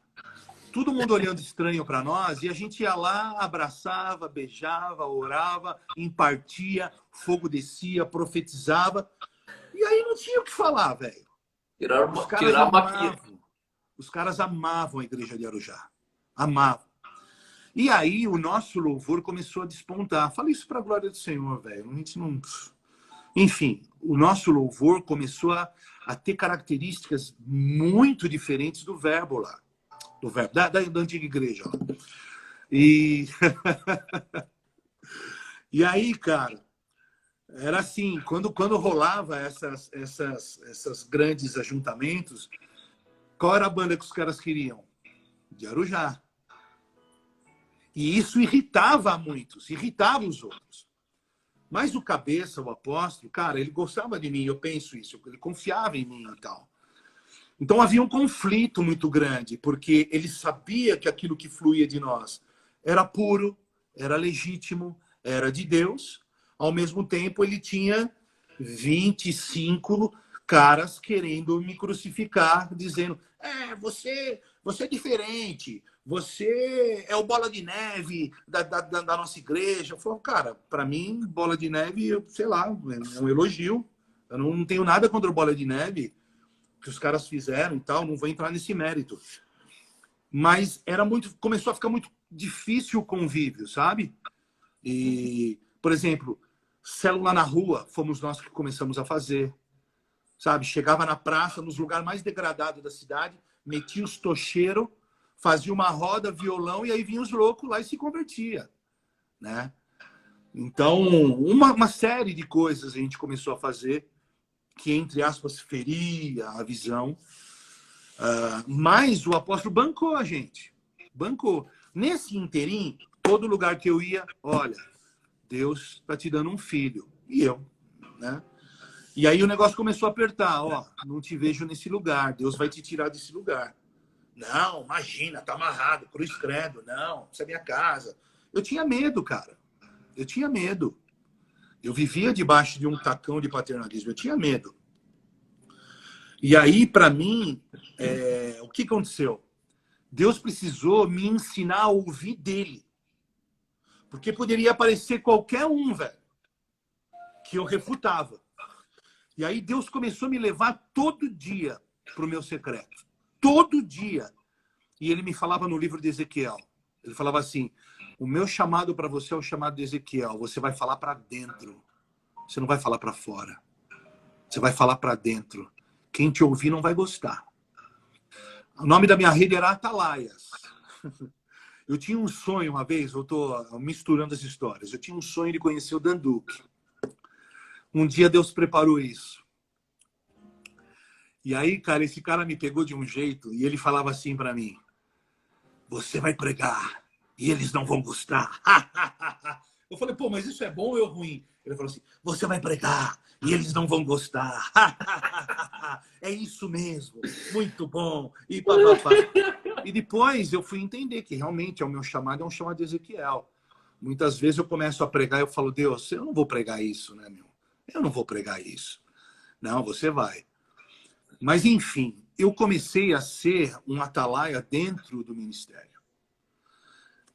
B: Todo mundo olhando estranho para nós, e a gente ia lá, abraçava, beijava, orava, impartia, fogo descia, profetizava. E aí não tinha o que falar, velho. Os caras amavam a igreja de Arujá. Amavam. E aí o nosso louvor começou a despontar. Falei isso para a glória do Senhor, velho. A gente não... Enfim, o nosso louvor começou a ter características muito diferentes do verbo lá. Do verbo, da antiga igreja. Lá. E... e aí, cara, era assim, quando rolava essas grandes ajuntamentos, qual era a banda que os caras queriam? De Arujá. E isso irritava a muitos, irritava os outros. Mas o cabeça, o apóstolo, cara, ele gostava de mim, eu penso isso, ele confiava em mim e tal. Então havia um conflito muito grande, porque ele sabia que aquilo que fluía de nós era puro, era legítimo, era de Deus. Ao mesmo tempo, ele tinha 25 caras querendo me crucificar, dizendo: você é diferente, você é o bola de neve da nossa igreja. Eu falo, cara, para mim, bola de neve, sei lá, é um elogio. Eu não tenho nada contra o bola de neve que os caras fizeram e tal, não vou entrar nesse mérito. Mas começou a ficar muito difícil o convívio, sabe? E, por exemplo, célula na rua, fomos nós que começamos a fazer, sabe? Chegava na praça, nos lugares mais degradados da cidade, metia os tocheiros, fazia uma roda, violão, e aí vinha os loucos lá e se convertia, né? Então, uma série de coisas a gente começou a fazer que, entre aspas, feria a visão. Mas o apóstolo bancou a gente. Bancou. Nesse interim, todo lugar que eu ia, olha, Deus está te dando um filho. E eu, né? E aí o negócio começou a apertar. Ó, não te vejo nesse lugar. Deus vai te tirar desse lugar. Não, imagina, tá amarrado, cruz credo. Não, isso é minha casa. Eu tinha medo, cara. Eu tinha medo. Eu vivia debaixo de um tacão de paternalismo. Eu tinha medo. E aí, para mim, o que aconteceu? Deus precisou me ensinar a ouvir dele. Porque poderia aparecer qualquer um, velho, que eu refutava. E aí Deus começou a me levar todo dia para o meu secreto. Todo dia. E ele me falava no livro de Ezequiel. Ele falava assim: o meu chamado para você é o chamado de Ezequiel. Você vai falar para dentro. Você não vai falar para fora. Você vai falar para dentro. Quem te ouvir não vai gostar. O nome da minha rede era Atalaias. Eu tinha um sonho uma vez, eu estou misturando as histórias. Eu tinha um sonho de conhecer o Dan Duque. Um dia Deus preparou isso. E aí, cara, esse cara me pegou de um jeito e ele falava assim para mim: você vai pregar e eles não vão gostar. Eu falei: pô, mas isso é bom ou é ruim? Ele falou assim: você vai pregar e eles não vão gostar. É isso mesmo, muito bom. E papapá. E depois eu fui entender que realmente é o meu chamado, é um chamado de Ezequiel. Muitas vezes eu começo a pregar e eu falo: Deus, eu não vou pregar isso, né, meu? Eu não vou pregar isso. Não, você vai. Mas, enfim, eu comecei a ser um atalaia dentro do ministério.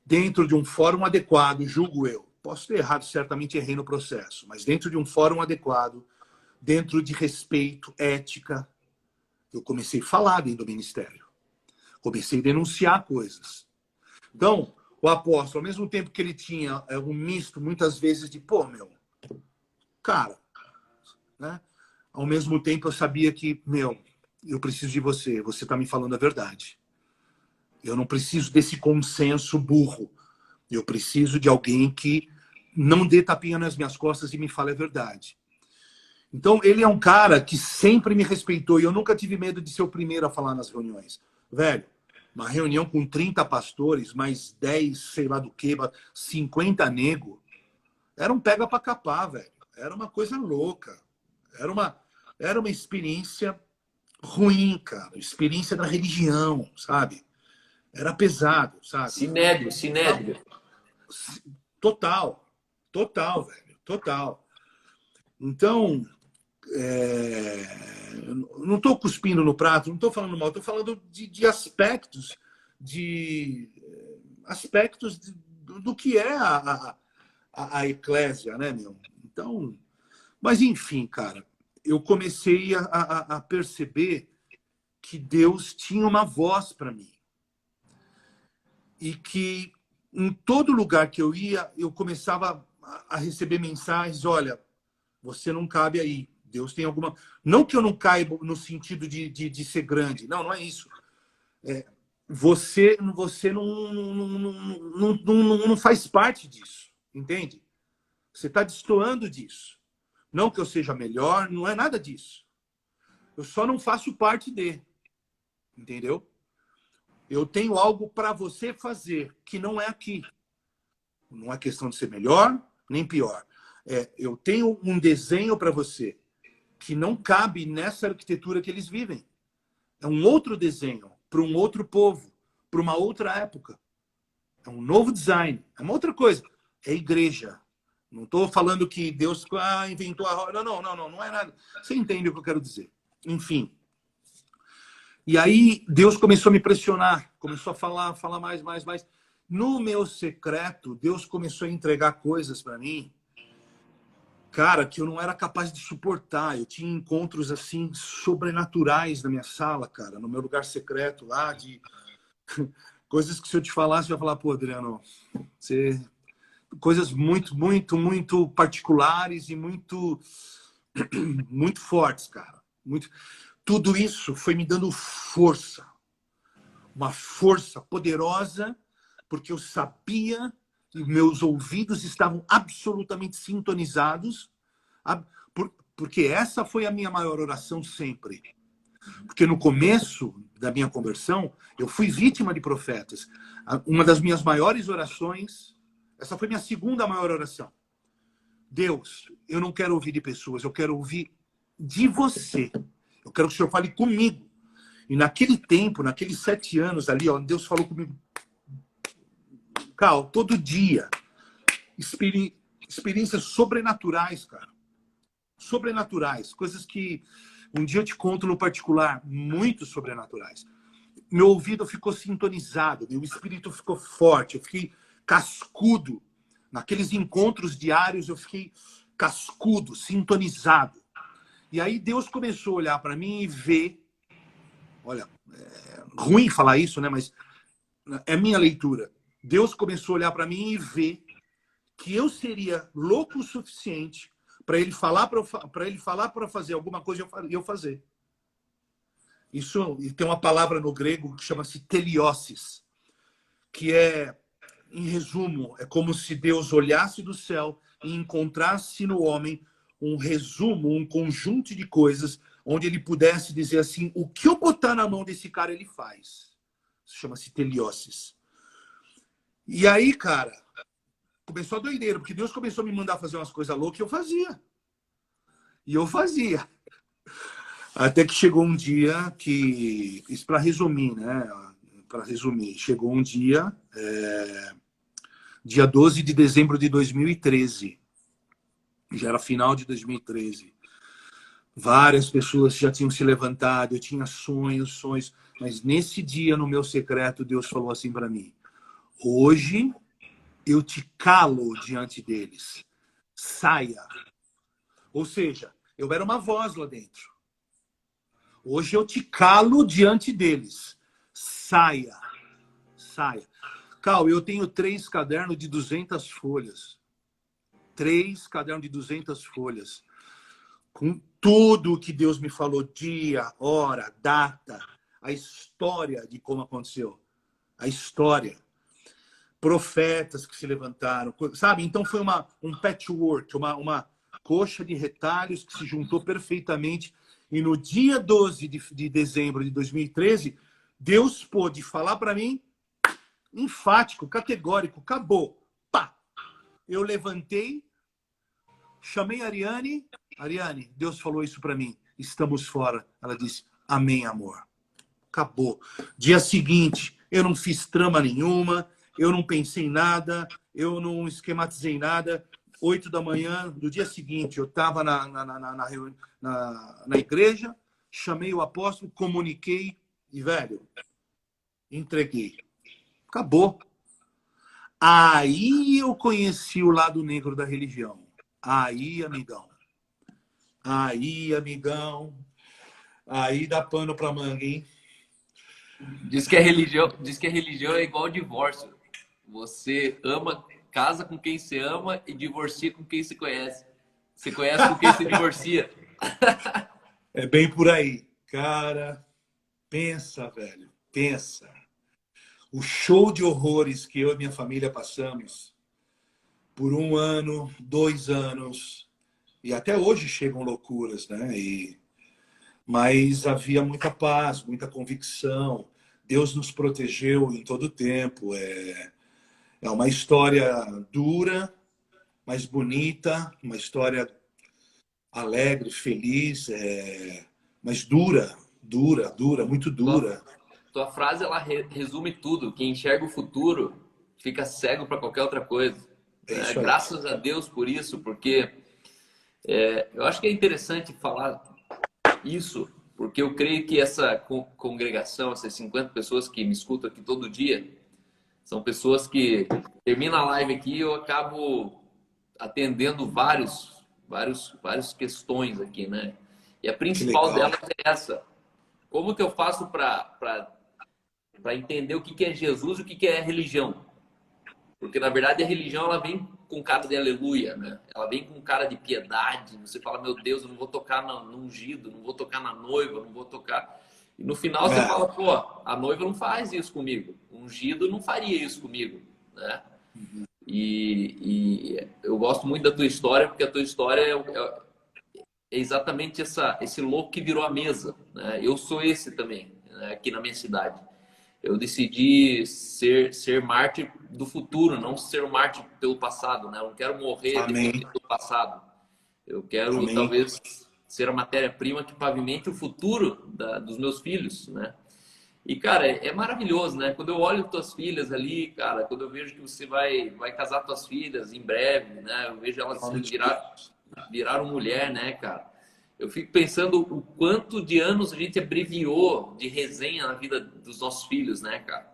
B: Dentro de um fórum adequado, julgo eu. Posso ter errado, certamente errei no processo, mas dentro de um fórum adequado, dentro de respeito, ética, eu comecei a falar dentro do ministério. Comecei a denunciar coisas. Então, o apóstolo, ao mesmo tempo que ele tinha um misto, muitas vezes, de, pô, meu, cara, né? Ao mesmo tempo eu sabia que, meu, eu preciso de você, você está me falando a verdade. Eu não preciso desse consenso burro. Eu preciso de alguém que não dê tapinha nas minhas costas e me fale a verdade. Então, ele é um cara que sempre me respeitou e eu nunca tive medo de ser o primeiro a falar nas reuniões. Velho, uma reunião com 30 pastores, mais 10, sei lá do que, 50 nego, era um pega pra capar, velho. Era uma coisa louca. Era uma experiência ruim, cara. Experiência da religião, sabe? Era pesado, sabe?
A: Sinédrio, sinédrio.
B: Total. Total, velho. Total. Então, não estou cuspindo no prato, não estou falando mal, estou falando de aspectos, do que é a eclésia, né, meu? Então, mas enfim, cara, eu comecei a perceber que Deus tinha uma voz para mim. E que em todo lugar que eu ia, eu começava a receber mensagens: olha, você não cabe aí. Deus tem alguma... Não que eu não caiba no sentido de ser grande. Não, não é isso. Você não faz parte disso. Entende? Você está destoando disso. Não que eu seja melhor, não é nada disso. Eu só não faço parte de. Entendeu? Eu tenho algo para você fazer que não é aqui. Não é questão de ser melhor nem pior. Eu tenho um desenho para você que não cabe nessa arquitetura que eles vivem. É um outro desenho para um outro povo, para uma outra época. É um novo design. É uma outra coisa. É igreja. Não estou falando que Deus inventou a roda. Não é nada. Você entende o que eu quero dizer. Enfim. E aí Deus começou a me pressionar. Começou a falar mais. No meu secreto, Deus começou a entregar coisas para mim, cara, que eu não era capaz de suportar. Eu tinha encontros, assim, sobrenaturais na minha sala, cara. No meu lugar secreto lá, de coisas que se eu te falar, você vai falar, pô, Adriano, você... coisas muito particulares e muito fortes, cara. Tudo isso foi me dando força. Uma força poderosa, porque eu sabia que meus ouvidos estavam absolutamente sintonizados, porque essa foi a minha maior oração sempre. Porque no começo da minha conversão, eu fui vítima de profetas. Uma das minhas maiores orações, essa foi minha segunda maior oração. Deus, eu não quero ouvir de pessoas, eu quero ouvir de você. Eu quero que o Senhor fale comigo. E naquele tempo, naqueles 7 anos ali, ó, Deus falou comigo, Cal, todo dia. Experiências sobrenaturais, cara. Sobrenaturais. Coisas que um dia eu te conto no particular, muito sobrenaturais. Meu ouvido ficou sintonizado, meu espírito ficou forte, eu fiquei cascudo. Naqueles encontros diários, eu fiquei cascudo, sintonizado. E aí Deus começou a olhar para mim e ver... Olha, é ruim falar isso, né? Mas é minha leitura. Deus começou a olhar para mim e ver que eu seria louco o suficiente para ele falar para fazer alguma coisa e eu fazer. Isso, e tem uma palavra no grego que chama-se teleiosis, que é, em resumo, é como se Deus olhasse do céu e encontrasse no homem um resumo, um conjunto de coisas onde ele pudesse dizer assim, o que eu botar na mão desse cara, ele faz. Isso chama-se teleiosis. E aí, cara, começou a doideira, porque Deus começou a me mandar fazer umas coisas loucas e eu fazia. E eu fazia. Até que chegou um dia que... Isso para resumir, né? Para resumir. Chegou um dia, dia 12 de dezembro de 2013. Já era final de 2013. Várias pessoas já tinham se levantado, eu tinha sonhos. Mas nesse dia, no meu secreto, Deus falou assim para mim, hoje eu te calo diante deles. Saia. Ou seja, eu era uma voz lá dentro. Hoje eu te calo diante deles. Saia. Saia. Cal, eu tenho 3 cadernos de 200 folhas. 3 cadernos de 200 folhas. Com tudo o que Deus me falou, dia, hora, data, a história de como aconteceu. A história. Profetas que se levantaram, sabe? Então foi um patchwork, uma coxa de retalhos que se juntou perfeitamente. E no dia 12 de dezembro de 2013, Deus pôde falar para mim, enfático, categórico, acabou. Pá! Eu levantei, chamei a Ariane. Ariane, Deus falou isso para mim. Estamos fora. Ela disse, amém, amor. Acabou. Dia seguinte, eu não fiz trama nenhuma, eu não pensei em nada, eu não esquematizei nada. 8 da manhã, do dia seguinte, eu estava na igreja, chamei o apóstolo, comuniquei e, velho, entreguei. Acabou. Aí eu conheci o lado negro da religião. Aí, amigão. Aí dá pano pra manga, hein?
A: Diz que a religião é igual ao divórcio. Você ama, casa com quem você ama e divorcia com quem você conhece. Você conhece com quem você divorcia.
B: É bem por aí. Cara, pensa, velho. Pensa. O show de horrores que eu e minha família passamos por 1 ano, 2 anos, e até hoje chegam loucuras, né? Mas havia muita paz, muita convicção. Deus nos protegeu em todo o tempo. É uma história dura, mas bonita, uma história alegre, feliz, mas dura, muito dura.
A: Tua frase, ela resume tudo. Quem enxerga o futuro fica cego para qualquer outra coisa.
B: É isso aí.
A: Graças a Deus por isso, porque eu acho que é interessante falar isso, porque eu creio que essa congregação, essas 50 pessoas que me escutam aqui todo dia, são pessoas que termina a live aqui e eu acabo atendendo várias questões aqui, né? E a principal delas é essa. Como que eu faço para entender o que é Jesus e o que é religião? Porque, na verdade, a religião ela vem com cara de aleluia, né? Ela vem com cara de piedade. Você fala, meu Deus, eu não vou tocar no ungido, não vou tocar na noiva, não vou tocar... E no final você fala, pô, a noiva não faz isso comigo. O ungido não faria isso comigo, né? E eu gosto muito da tua história, porque a tua história é exatamente esse louco que virou a mesa, né? Eu sou esse também, né? Aqui na minha cidade. Eu decidi ser mártir do futuro, não ser um mártir pelo passado, né? Eu não quero morrer depois do passado. Eu quero, talvez, ser a matéria-prima que pavimente o futuro dos meus filhos, né? E, cara, é maravilhoso, né? Quando eu olho tuas filhas ali, cara, quando eu vejo que você vai casar tuas filhas em breve, né? Eu vejo elas viraram mulher, né, cara? Eu fico pensando o quanto de anos a gente abreviou de resenha na vida dos nossos filhos, né, cara?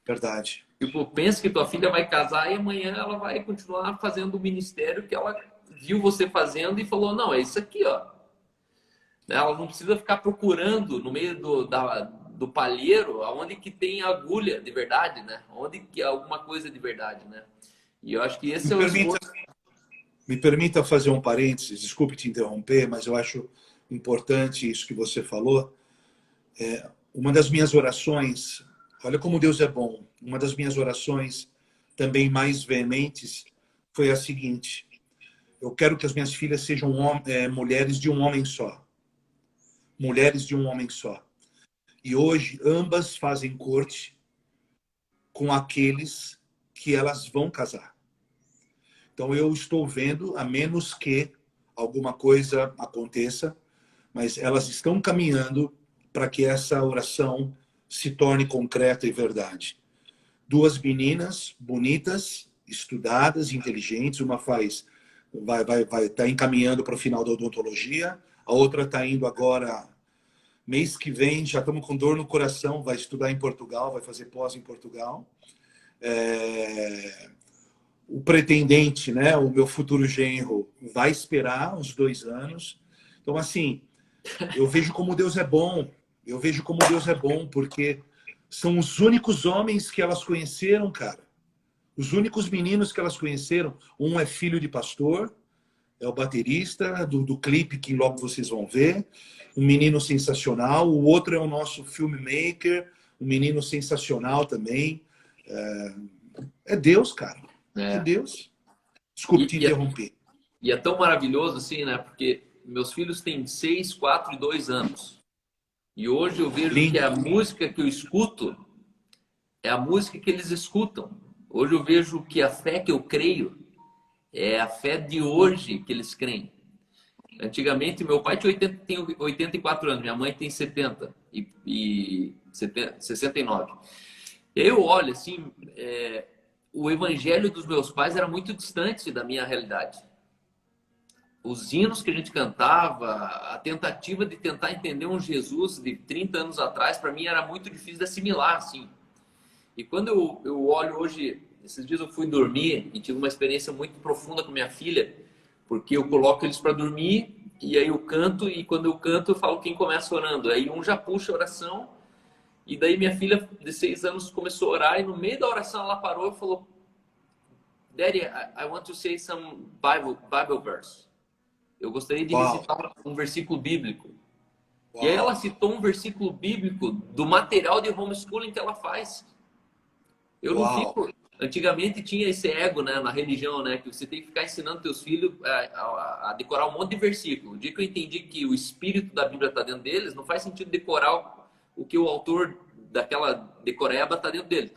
B: Verdade.
A: Tipo, pensa que tua filha vai casar e amanhã ela vai continuar fazendo o ministério que ela viu você fazendo e falou, não, é isso aqui, ó. Ela não precisa ficar procurando no meio do palheiro aonde que tem agulha de verdade, né? Onde que é alguma coisa de verdade, né? E eu acho que esse é o esforço.
B: Me permita fazer um parênteses, desculpe te interromper, mas eu acho importante isso que você falou. Uma das minhas orações, olha como Deus é bom, uma das minhas orações também mais veementes foi a seguinte: eu quero que as minhas filhas sejam mulheres de um homem só. Mulheres de um homem só. E hoje ambas fazem corte com aqueles que elas vão casar. Então eu estou vendo, a menos que alguma coisa aconteça, mas elas estão caminhando para que essa oração se torne concreta e verdade. Duas meninas bonitas, estudadas, inteligentes, uma vai estar encaminhando para o final da odontologia, a outra está indo agora, mês que vem, já estamos com dor no coração, vai estudar em Portugal, vai fazer pós em Portugal. O pretendente, né, o meu futuro genro, vai esperar uns 2 anos. Então, assim, eu vejo como Deus é bom. Eu vejo como Deus é bom, porque são os únicos homens que elas conheceram, cara. Os únicos meninos que elas conheceram. Um é filho de pastor, é o baterista do clipe que logo vocês vão ver. Um menino sensacional. O outro é o nosso filmmaker, um menino sensacional também. É Deus, cara. É Deus. Desculpe te interromper.
A: E é tão maravilhoso assim, né? Porque meus filhos têm 6, 4 e 2 anos. E hoje eu vejo que a música que eu escuto é a música que eles escutam. Hoje eu vejo que a fé que eu creio é a fé de hoje que eles creem. Antigamente, meu pai tem 84 anos, minha mãe tem 70 e 69. E aí eu olho assim, o evangelho dos meus pais era muito distante da minha realidade. Os hinos que a gente cantava, a tentativa de tentar entender um Jesus de 30 anos atrás, para mim era muito difícil de assimilar, assim. E quando eu olho hoje, esses dias eu fui dormir e tive uma experiência muito profunda com minha filha, porque eu coloco eles para dormir e aí eu canto, e quando eu canto eu falo quem começa orando. Aí um já puxa a oração, e daí minha filha de 6 anos começou a orar, e no meio da oração ela parou e falou: Daddy, I want to say some Bible verse. Eu gostaria de recitar um versículo bíblico. E aí ela citou um versículo bíblico do material de homeschooling que ela faz. Eu não fico... Antigamente tinha esse ego, né, na religião, né, que você tem que ficar ensinando teus filhos a decorar um monte de versículo. O dia que eu entendi que o espírito da Bíblia está dentro deles, não faz sentido decorar o que o autor daquela decoreba está dentro deles.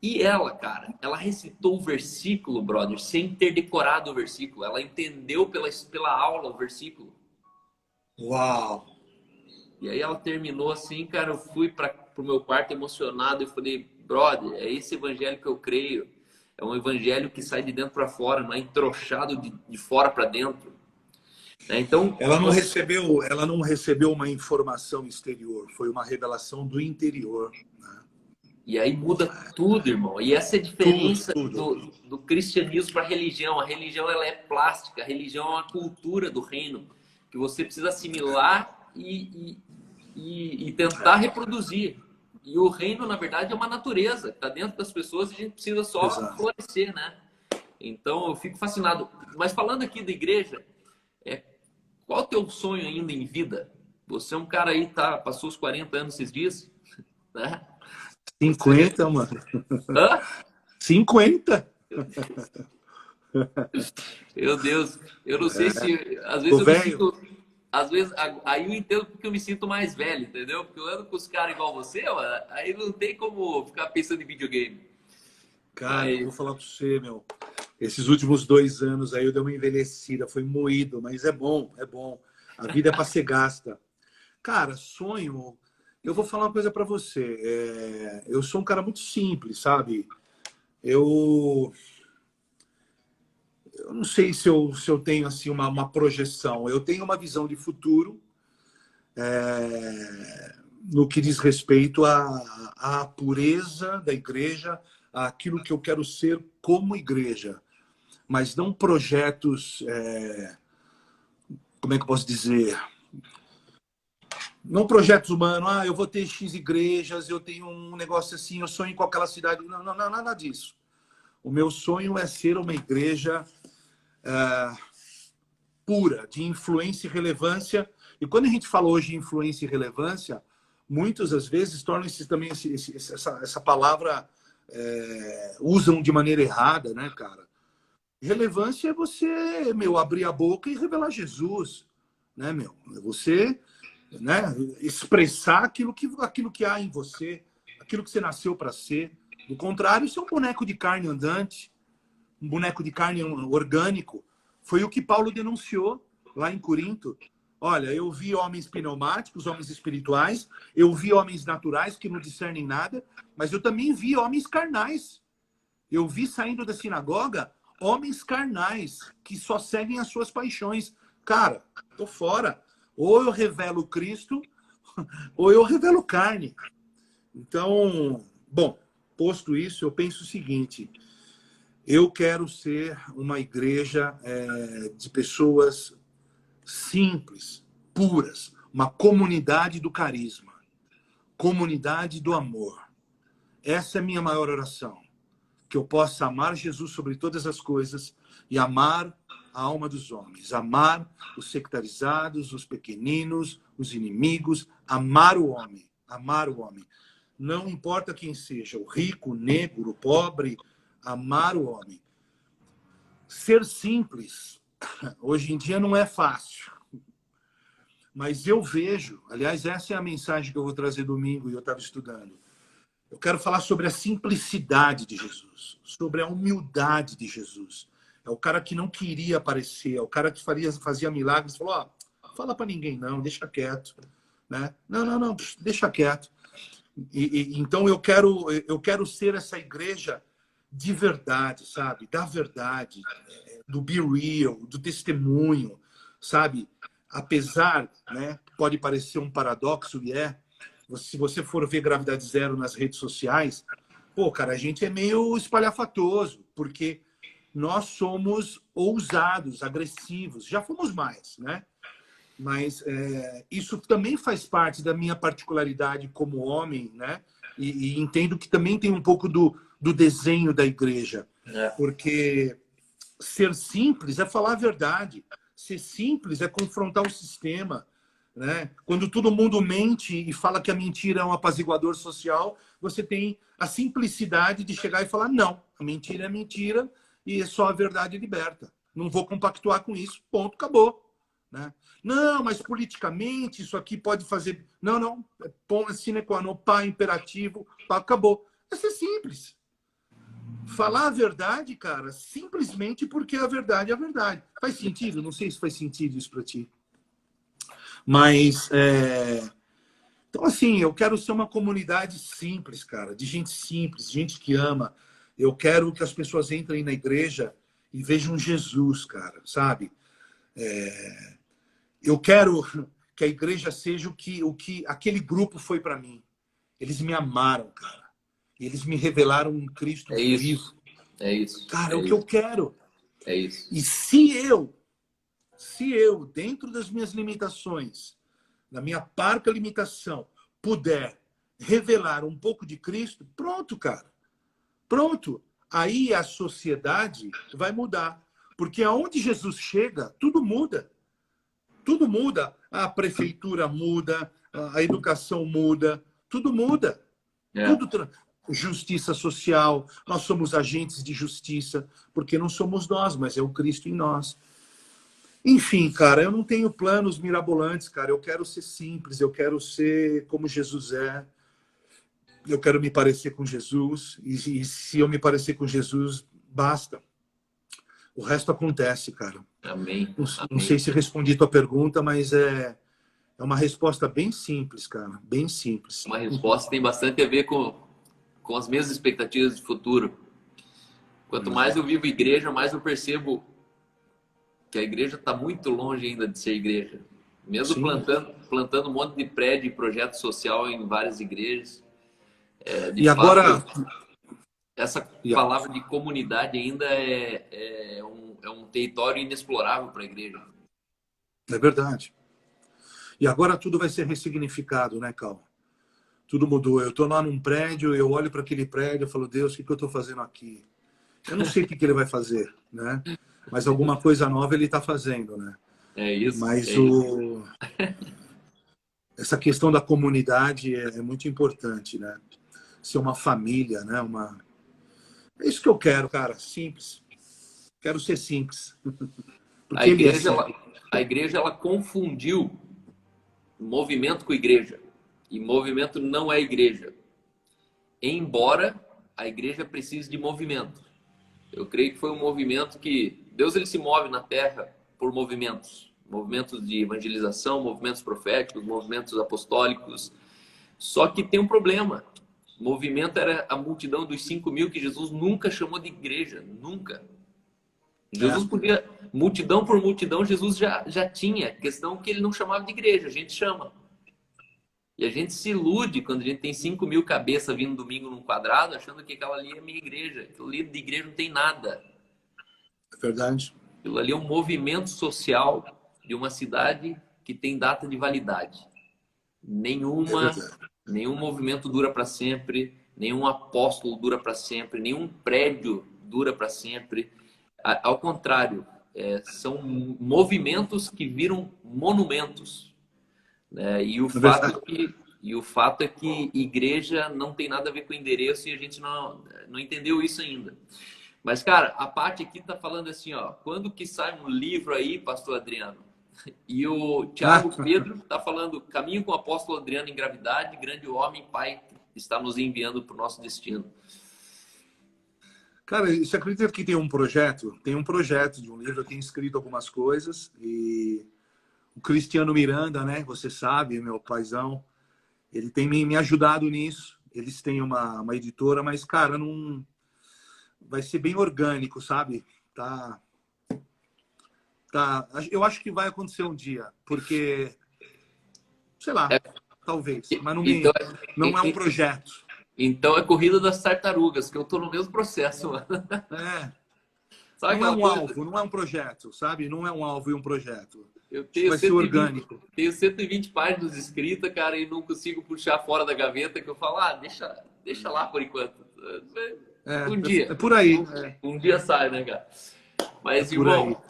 A: E ela, cara, ela recitou o versículo, brother, sem ter decorado o versículo. Ela entendeu pela aula o versículo.
B: Uau!
A: E aí ela terminou assim, cara, eu fui pro meu quarto emocionado e falei: brother, é esse evangelho que eu creio. É um evangelho que sai de dentro para fora, não é entrochado de fora para dentro. Né? Então,
B: ela não recebeu uma informação exterior, foi uma revelação do interior. Né?
A: E aí muda tudo, irmão. E essa é a
B: Tudo,
A: diferença
B: tudo.
A: do cristianismo para a religião. A religião ela é plástica, a religião é uma cultura do reino que você precisa assimilar e tentar reproduzir. E o reino, na verdade, é uma natureza, está dentro das pessoas e a gente precisa só
B: Exato.
A: florescer, né? Então eu fico fascinado. Mas falando aqui da igreja, qual é o teu sonho ainda em vida? Você é um cara aí, passou os 40 anos esses dias, né?
B: 50, mano.
A: Hã?
B: 50?
A: Meu Deus, eu não sei se às vezes
B: Tô
A: eu me
B: velho.
A: sinto, às vezes aí eu entendo porque eu me sinto mais velho, entendeu? Porque eu ando com os caras igual você, mano, aí não tem como ficar pensando em videogame.
B: Cara, eu vou
A: Mas
B: falar pra você, meu. Esses últimos 2 anos aí eu dei uma envelhecida, foi moído, mas é bom, é bom. A vida é para ser gasta. Cara, sonho. Eu vou falar uma coisa para você. Eu sou um cara muito simples, sabe? Eu, eu não sei se eu tenho assim uma projeção. Eu tenho uma visão de futuro no que diz respeito à pureza da igreja, àquilo que eu quero ser como igreja, mas não projetos, como é que eu posso dizer? Não projetos humanos, eu vou ter X igrejas, eu tenho um negócio assim, eu sonho com aquela cidade. Não, não, não, nada disso. O meu sonho é ser uma igreja pura, de influência e relevância. E quando a gente fala hoje de influência e relevância, muitas das vezes torna-se também essa palavra, usam de maneira errada, né, cara? Relevância é você, meu, abrir a boca e revelar Jesus, né, meu? É você, né, expressar aquilo que há em você, aquilo que você nasceu para ser. Do contrário, isso é um boneco de carne andante, um boneco de carne orgânico. Foi o que Paulo denunciou lá em Corinto. Olha, eu vi homens pneumáticos, homens espirituais, eu vi homens naturais que não discernem nada, mas eu também vi homens carnais. Eu vi saindo da sinagoga homens carnais que só seguem as suas paixões. Cara, tô fora. Ou eu revelo Cristo, ou eu revelo carne. Então, bom, posto isso, eu penso o seguinte: eu quero ser uma igreja de pessoas simples, puras, uma comunidade do carisma, comunidade do amor. Essa é a minha maior oração. Que eu possa amar Jesus sobre todas as coisas e amar a alma dos homens, amar os sectarizados, os pequeninos, os inimigos, amar o homem, amar o homem. Não importa quem seja, o rico, o negro, o pobre, amar o homem. Ser simples, hoje em dia não é fácil, mas eu vejo, aliás, essa é a mensagem que eu vou trazer domingo e eu estava estudando. Eu quero falar sobre a simplicidade de Jesus, sobre a humildade de Jesus. É o cara que não queria aparecer, é o cara que fazia milagres, falou, fala para ninguém não, deixa quieto, né? Não, não, não, deixa quieto. Então eu quero ser essa igreja de verdade, sabe? Da verdade, do be real, do testemunho, sabe? Apesar, né, pode parecer um paradoxo e se você for ver Gravidade Zero nas redes sociais, pô, cara, a gente é meio espalhafatoso, porque nós somos ousados, agressivos, já fomos mais, né? Mas isso também faz parte da minha particularidade como homem, né? E entendo que também tem um pouco do desenho da igreja, porque ser simples é falar a verdade, ser simples é confrontar o sistema, né? Quando todo mundo mente e fala que a mentira é um apaziguador social, você tem a simplicidade de chegar e falar não, a mentira é mentira e só a verdade liberta. Não vou compactuar com isso, ponto, acabou. Né? Não, mas politicamente isso aqui pode fazer... Não, não, sine qua non, pá, imperativo, pá, acabou. É ser simples. Falar a verdade, cara, simplesmente porque a verdade é a verdade. Faz sentido? Não sei se faz sentido isso para ti. Mas, então, assim, eu quero ser uma comunidade simples, cara, de gente simples, gente que ama. Eu quero que as pessoas entrem na igreja e vejam Jesus, cara, sabe? Eu quero que a igreja seja o que aquele grupo foi para mim. Eles me amaram, cara. Eles me revelaram um Cristo
A: É
B: vivo.
A: isso. É isso.
B: Cara, é
A: É
B: o que eu
A: isso.
B: quero.
A: É isso.
B: E se eu, dentro das minhas limitações, na minha parca limitação, puder revelar um pouco de Cristo, pronto, cara. Pronto. Aí a sociedade vai mudar. Porque aonde Jesus chega, tudo muda. Tudo muda. A prefeitura muda, a educação muda, tudo muda.
A: É.
B: Tudo justiça social, nós somos agentes de justiça, porque não somos nós, mas é o Cristo em nós. Enfim, cara, eu não tenho planos mirabolantes, cara. Eu quero ser simples, eu quero ser como Jesus é. Eu quero me parecer com Jesus. E se eu me parecer com Jesus, basta. O resto acontece, cara.
A: Amém.
B: Não sei se respondi tua pergunta, mas é uma resposta bem simples, cara. Bem simples.
A: Uma resposta que tem bastante a ver com as minhas expectativas de futuro. Quanto mais eu vivo igreja, mais eu percebo que a igreja está muito longe ainda de ser igreja. Mesmo plantando um monte de prédio e projeto social em várias igrejas.
B: E agora...
A: Essa palavra de comunidade ainda é um território inexplorável para a igreja.
B: É verdade. E agora tudo vai ser ressignificado, né, Cal? Tudo mudou. Eu estou lá num prédio, eu olho para aquele prédio e falo, Deus, o que eu estou fazendo aqui? Eu não sei o que ele vai fazer, né? Mas alguma coisa nova ele está fazendo, né?
A: É isso.
B: Mas
A: isso.
B: Essa questão da comunidade é muito importante, né? Ser uma família, né? É isso que eu quero, cara. Simples. Quero ser simples.
A: A igreja, ela confundiu movimento com igreja. E movimento não é igreja. Embora a igreja precise de movimento. Eu creio que foi um movimento que... Deus ele se move na terra por movimentos. Movimentos de evangelização, movimentos proféticos, movimentos apostólicos. Só que tem um problema. O movimento era a multidão dos 5.000 que Jesus nunca chamou de igreja. Nunca. Jesus podia... Multidão por multidão, Jesus já tinha. A questão que ele não chamava de igreja. A gente chama. E a gente se ilude quando a gente tem 5.000 cabeças vindo domingo num quadrado, achando que aquela ali é minha igreja. Aquilo ali de igreja não tem nada.
B: É verdade.
A: Aquilo ali é um movimento social de uma cidade que tem data de validade. Nenhum movimento dura para sempre, nenhum apóstolo dura para sempre, nenhum prédio dura para sempre. Ao contrário, são movimentos que viram monumentos. E o fato é que igreja não tem nada a ver com endereço e a gente não entendeu isso ainda. Mas, cara, a parte aqui tá falando assim, ó, quando que sai um livro aí, pastor Adriano? E o Thiago Pedro tá falando, caminho com o apóstolo Adriano em gravidade, grande homem, pai, está nos enviando para o nosso destino.
B: Cara, você acredita que tem um projeto? Tem um projeto de um livro, eu tenho escrito algumas coisas e... O Cristiano Miranda, né? Você sabe, meu paizão, ele tem me ajudado nisso. Eles têm uma editora, mas, cara, não vai ser bem orgânico, sabe? Tá. Eu acho que vai acontecer um dia, porque, sei lá, talvez, mas não é um projeto.
A: Então é corrida das tartarugas, que eu tô no mesmo processo, mano.
B: Sabe, não é um alvo, não é um projeto, sabe? Não é um alvo e um projeto.
A: Vai ser orgânico. Tenho 120 páginas escritas, cara, e não consigo puxar fora da gaveta, que eu falo, deixa lá por enquanto. Um dia.
B: É por aí.
A: Um dia sai, né, cara? Mas, irmão,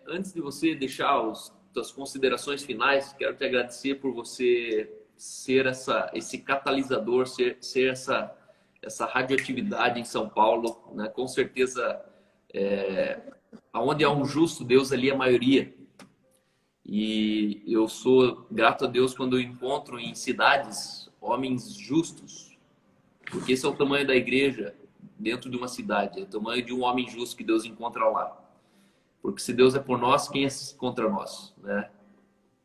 A: antes de você deixar as considerações finais, quero te agradecer por você ser esse catalisador, ser essa radioatividade em São Paulo, né? Com certeza, onde há um justo Deus, ali é a maioria. E eu sou grato a Deus quando eu encontro em cidades homens justos, porque esse é o tamanho da igreja dentro de uma cidade, é o tamanho de um homem justo que Deus encontra lá. Porque se Deus é por nós, quem é contra nós, né?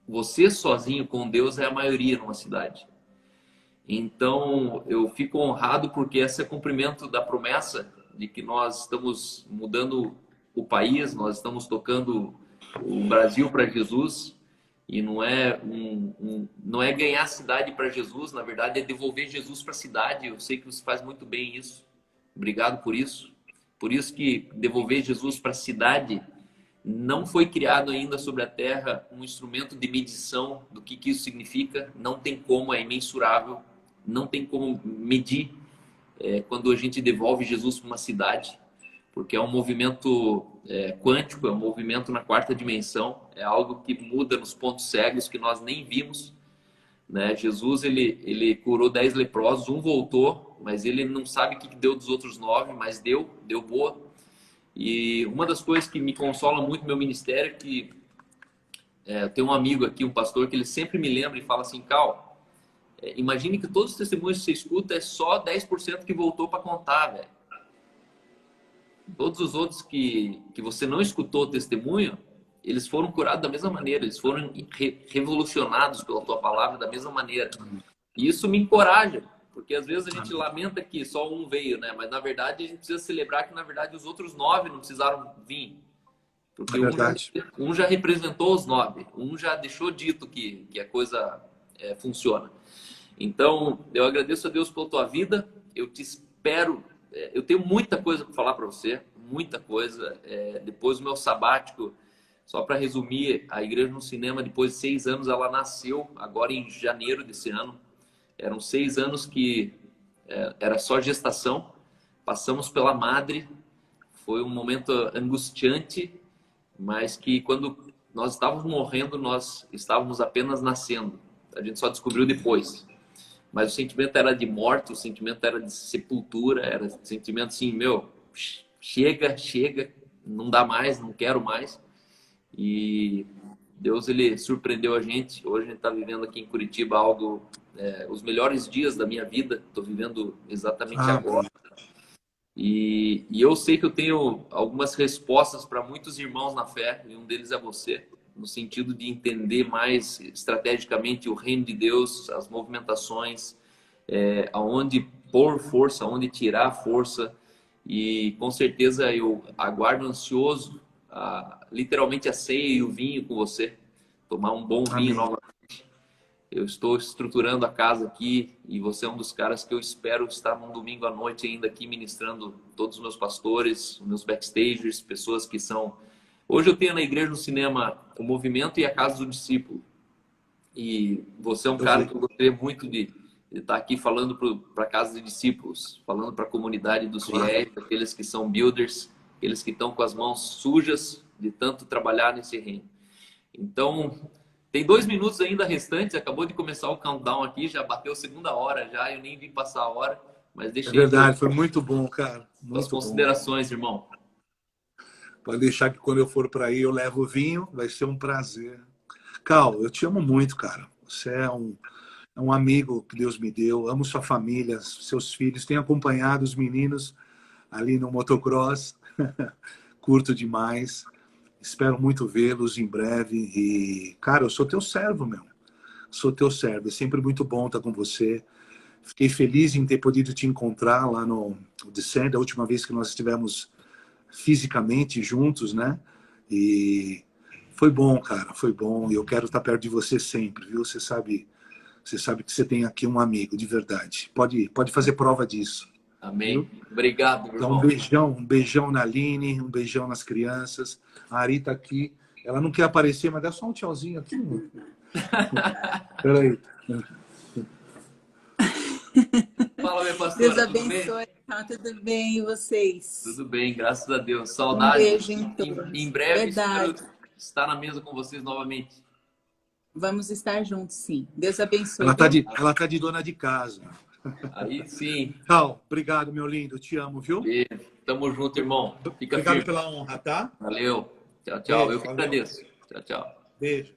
A: Você sozinho com Deus é a maioria numa cidade. Então eu fico honrado porque esse é cumprimento da promessa de que nós estamos mudando o país, nós estamos tocando o Brasil para Jesus. E não é não é ganhar a cidade para Jesus, na verdade é devolver Jesus para a cidade. Eu sei que você faz muito bem isso. Obrigado por isso. Por isso que devolver Jesus para a cidade não foi criado ainda sobre a terra um instrumento de medição do que isso significa. Não tem como, é imensurável. Não tem como medir quando a gente devolve Jesus para uma cidade. Porque é um movimento quântico, é um movimento na quarta dimensão, é algo que muda nos pontos cegos que nós nem vimos, né? Jesus, ele curou 10 leprosos, um voltou, mas ele não sabe o que deu dos outros 9, mas deu boa. E uma das coisas que me consola muito no meu ministério é que eu tenho um amigo aqui, um pastor, que ele sempre me lembra e fala assim: Cal, imagine que todos os testemunhos que você escuta é só 10% que voltou para contar, velho. Todos os outros que você não escutou o testemunho, eles foram curados da mesma maneira, eles foram revolucionados pela tua palavra da mesma maneira. E isso me encoraja, porque às vezes a gente lamenta que só um veio, né? Mas na verdade a gente precisa celebrar que na verdade os outros 9 não precisaram vir. Porque um já representou os 9, um já deixou dito que a coisa funciona. Então, eu agradeço a Deus pela tua vida, eu te espero. Eu tenho muita coisa para falar para você, muita coisa. Depois do meu sabático, só para resumir, a Igreja no Cinema, depois de 6 anos, ela nasceu agora em janeiro desse ano. Eram 6 anos que era só gestação. Passamos pela madre, foi um momento angustiante, mas que quando nós estávamos morrendo, nós estávamos apenas nascendo. A gente só descobriu depois. Mas o sentimento era de morte, o sentimento era de sepultura, era um sentimento assim, meu, chega, não dá mais, não quero mais. E Deus, ele surpreendeu a gente. Hoje a gente está vivendo aqui em Curitiba algo, os melhores dias da minha vida, estou vivendo exatamente agora. E eu sei que eu tenho algumas respostas para muitos irmãos na fé, e um deles é você, no sentido de entender mais estrategicamente o reino de Deus, as movimentações, aonde pôr força, aonde tirar força. E com certeza eu aguardo ansioso literalmente a ceia e o vinho com você, tomar um bom vinho novamente. Eu estou estruturando a casa aqui e você é um dos caras que eu espero estar num domingo à noite ainda aqui ministrando todos os meus pastores, os meus backstagers, pessoas que são... Hoje eu tenho na Igreja no Cinema o Movimento e a Casa do Discípulo. E você é um cara que eu gostaria muito de estar aqui falando para a Casa de Discípulos, falando para a comunidade dos fiéis, aqueles que são builders, aqueles que estão com as mãos sujas de tanto trabalhar nesse reino. Então, tem 2 minutos ainda restantes, acabou de começar o countdown aqui, já bateu a 2ª hora já, eu nem vi passar a hora, mas deixei...
B: É verdade, foi muito bom, cara.
A: As considerações, irmão.
B: Pode deixar que quando eu for para aí eu levo o vinho, vai ser um prazer. Cal, eu te amo muito, cara. Você é um amigo que Deus me deu. Amo sua família, seus filhos. Tenho acompanhado os meninos ali no motocross. Curto demais. Espero muito vê-los em breve. E, cara, eu sou teu servo, meu. Sou teu servo. É sempre muito bom estar com você. Fiquei feliz em ter podido te encontrar lá no Descend, a última vez que nós estivemos fisicamente juntos, né? E foi bom, cara, foi bom. E eu quero estar perto de você sempre, viu? Você sabe que você tem aqui um amigo, de verdade. Pode fazer prova disso.
A: Amém. Viu? Obrigado, meu
B: irmão. Então, um beijão na Aline, um beijão nas crianças. A Ari tá aqui. Ela não quer aparecer, mas dá só um tchauzinho aqui. Peraí.
A: Fala, minha pastora.
C: Deus abençoe. Tá tudo bem, e vocês?
A: Tudo bem, graças a Deus. Saudade.
C: Um beijo em todos.
A: Em breve,
C: verdade.
A: Espero estar na mesa com vocês novamente.
C: Vamos estar juntos, sim. Deus abençoe.
B: Ela tá de dona de casa.
A: Aí sim.
B: Tchau. Obrigado, meu lindo. Te amo, viu?
A: E tamo junto, irmão. Fica
B: Obrigado
A: firme.
B: pela honra, tá?
A: Valeu. Tchau, tchau.
B: Beijo,
A: eu que agradeço. Tchau, tchau.
B: Beijo.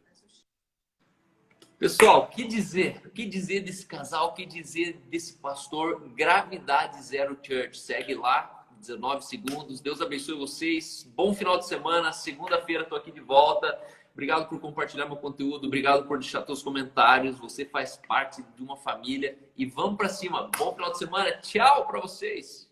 A: Pessoal, o que dizer? O que dizer desse casal? O que dizer desse pastor? Gravidade Zero Church. Segue lá, 19 segundos. Deus abençoe vocês. Bom final de semana. Segunda-feira estou aqui de volta. Obrigado por compartilhar meu conteúdo. Obrigado por deixar seus comentários. Você faz parte de uma família. E vamos para cima. Bom final de semana. Tchau para vocês.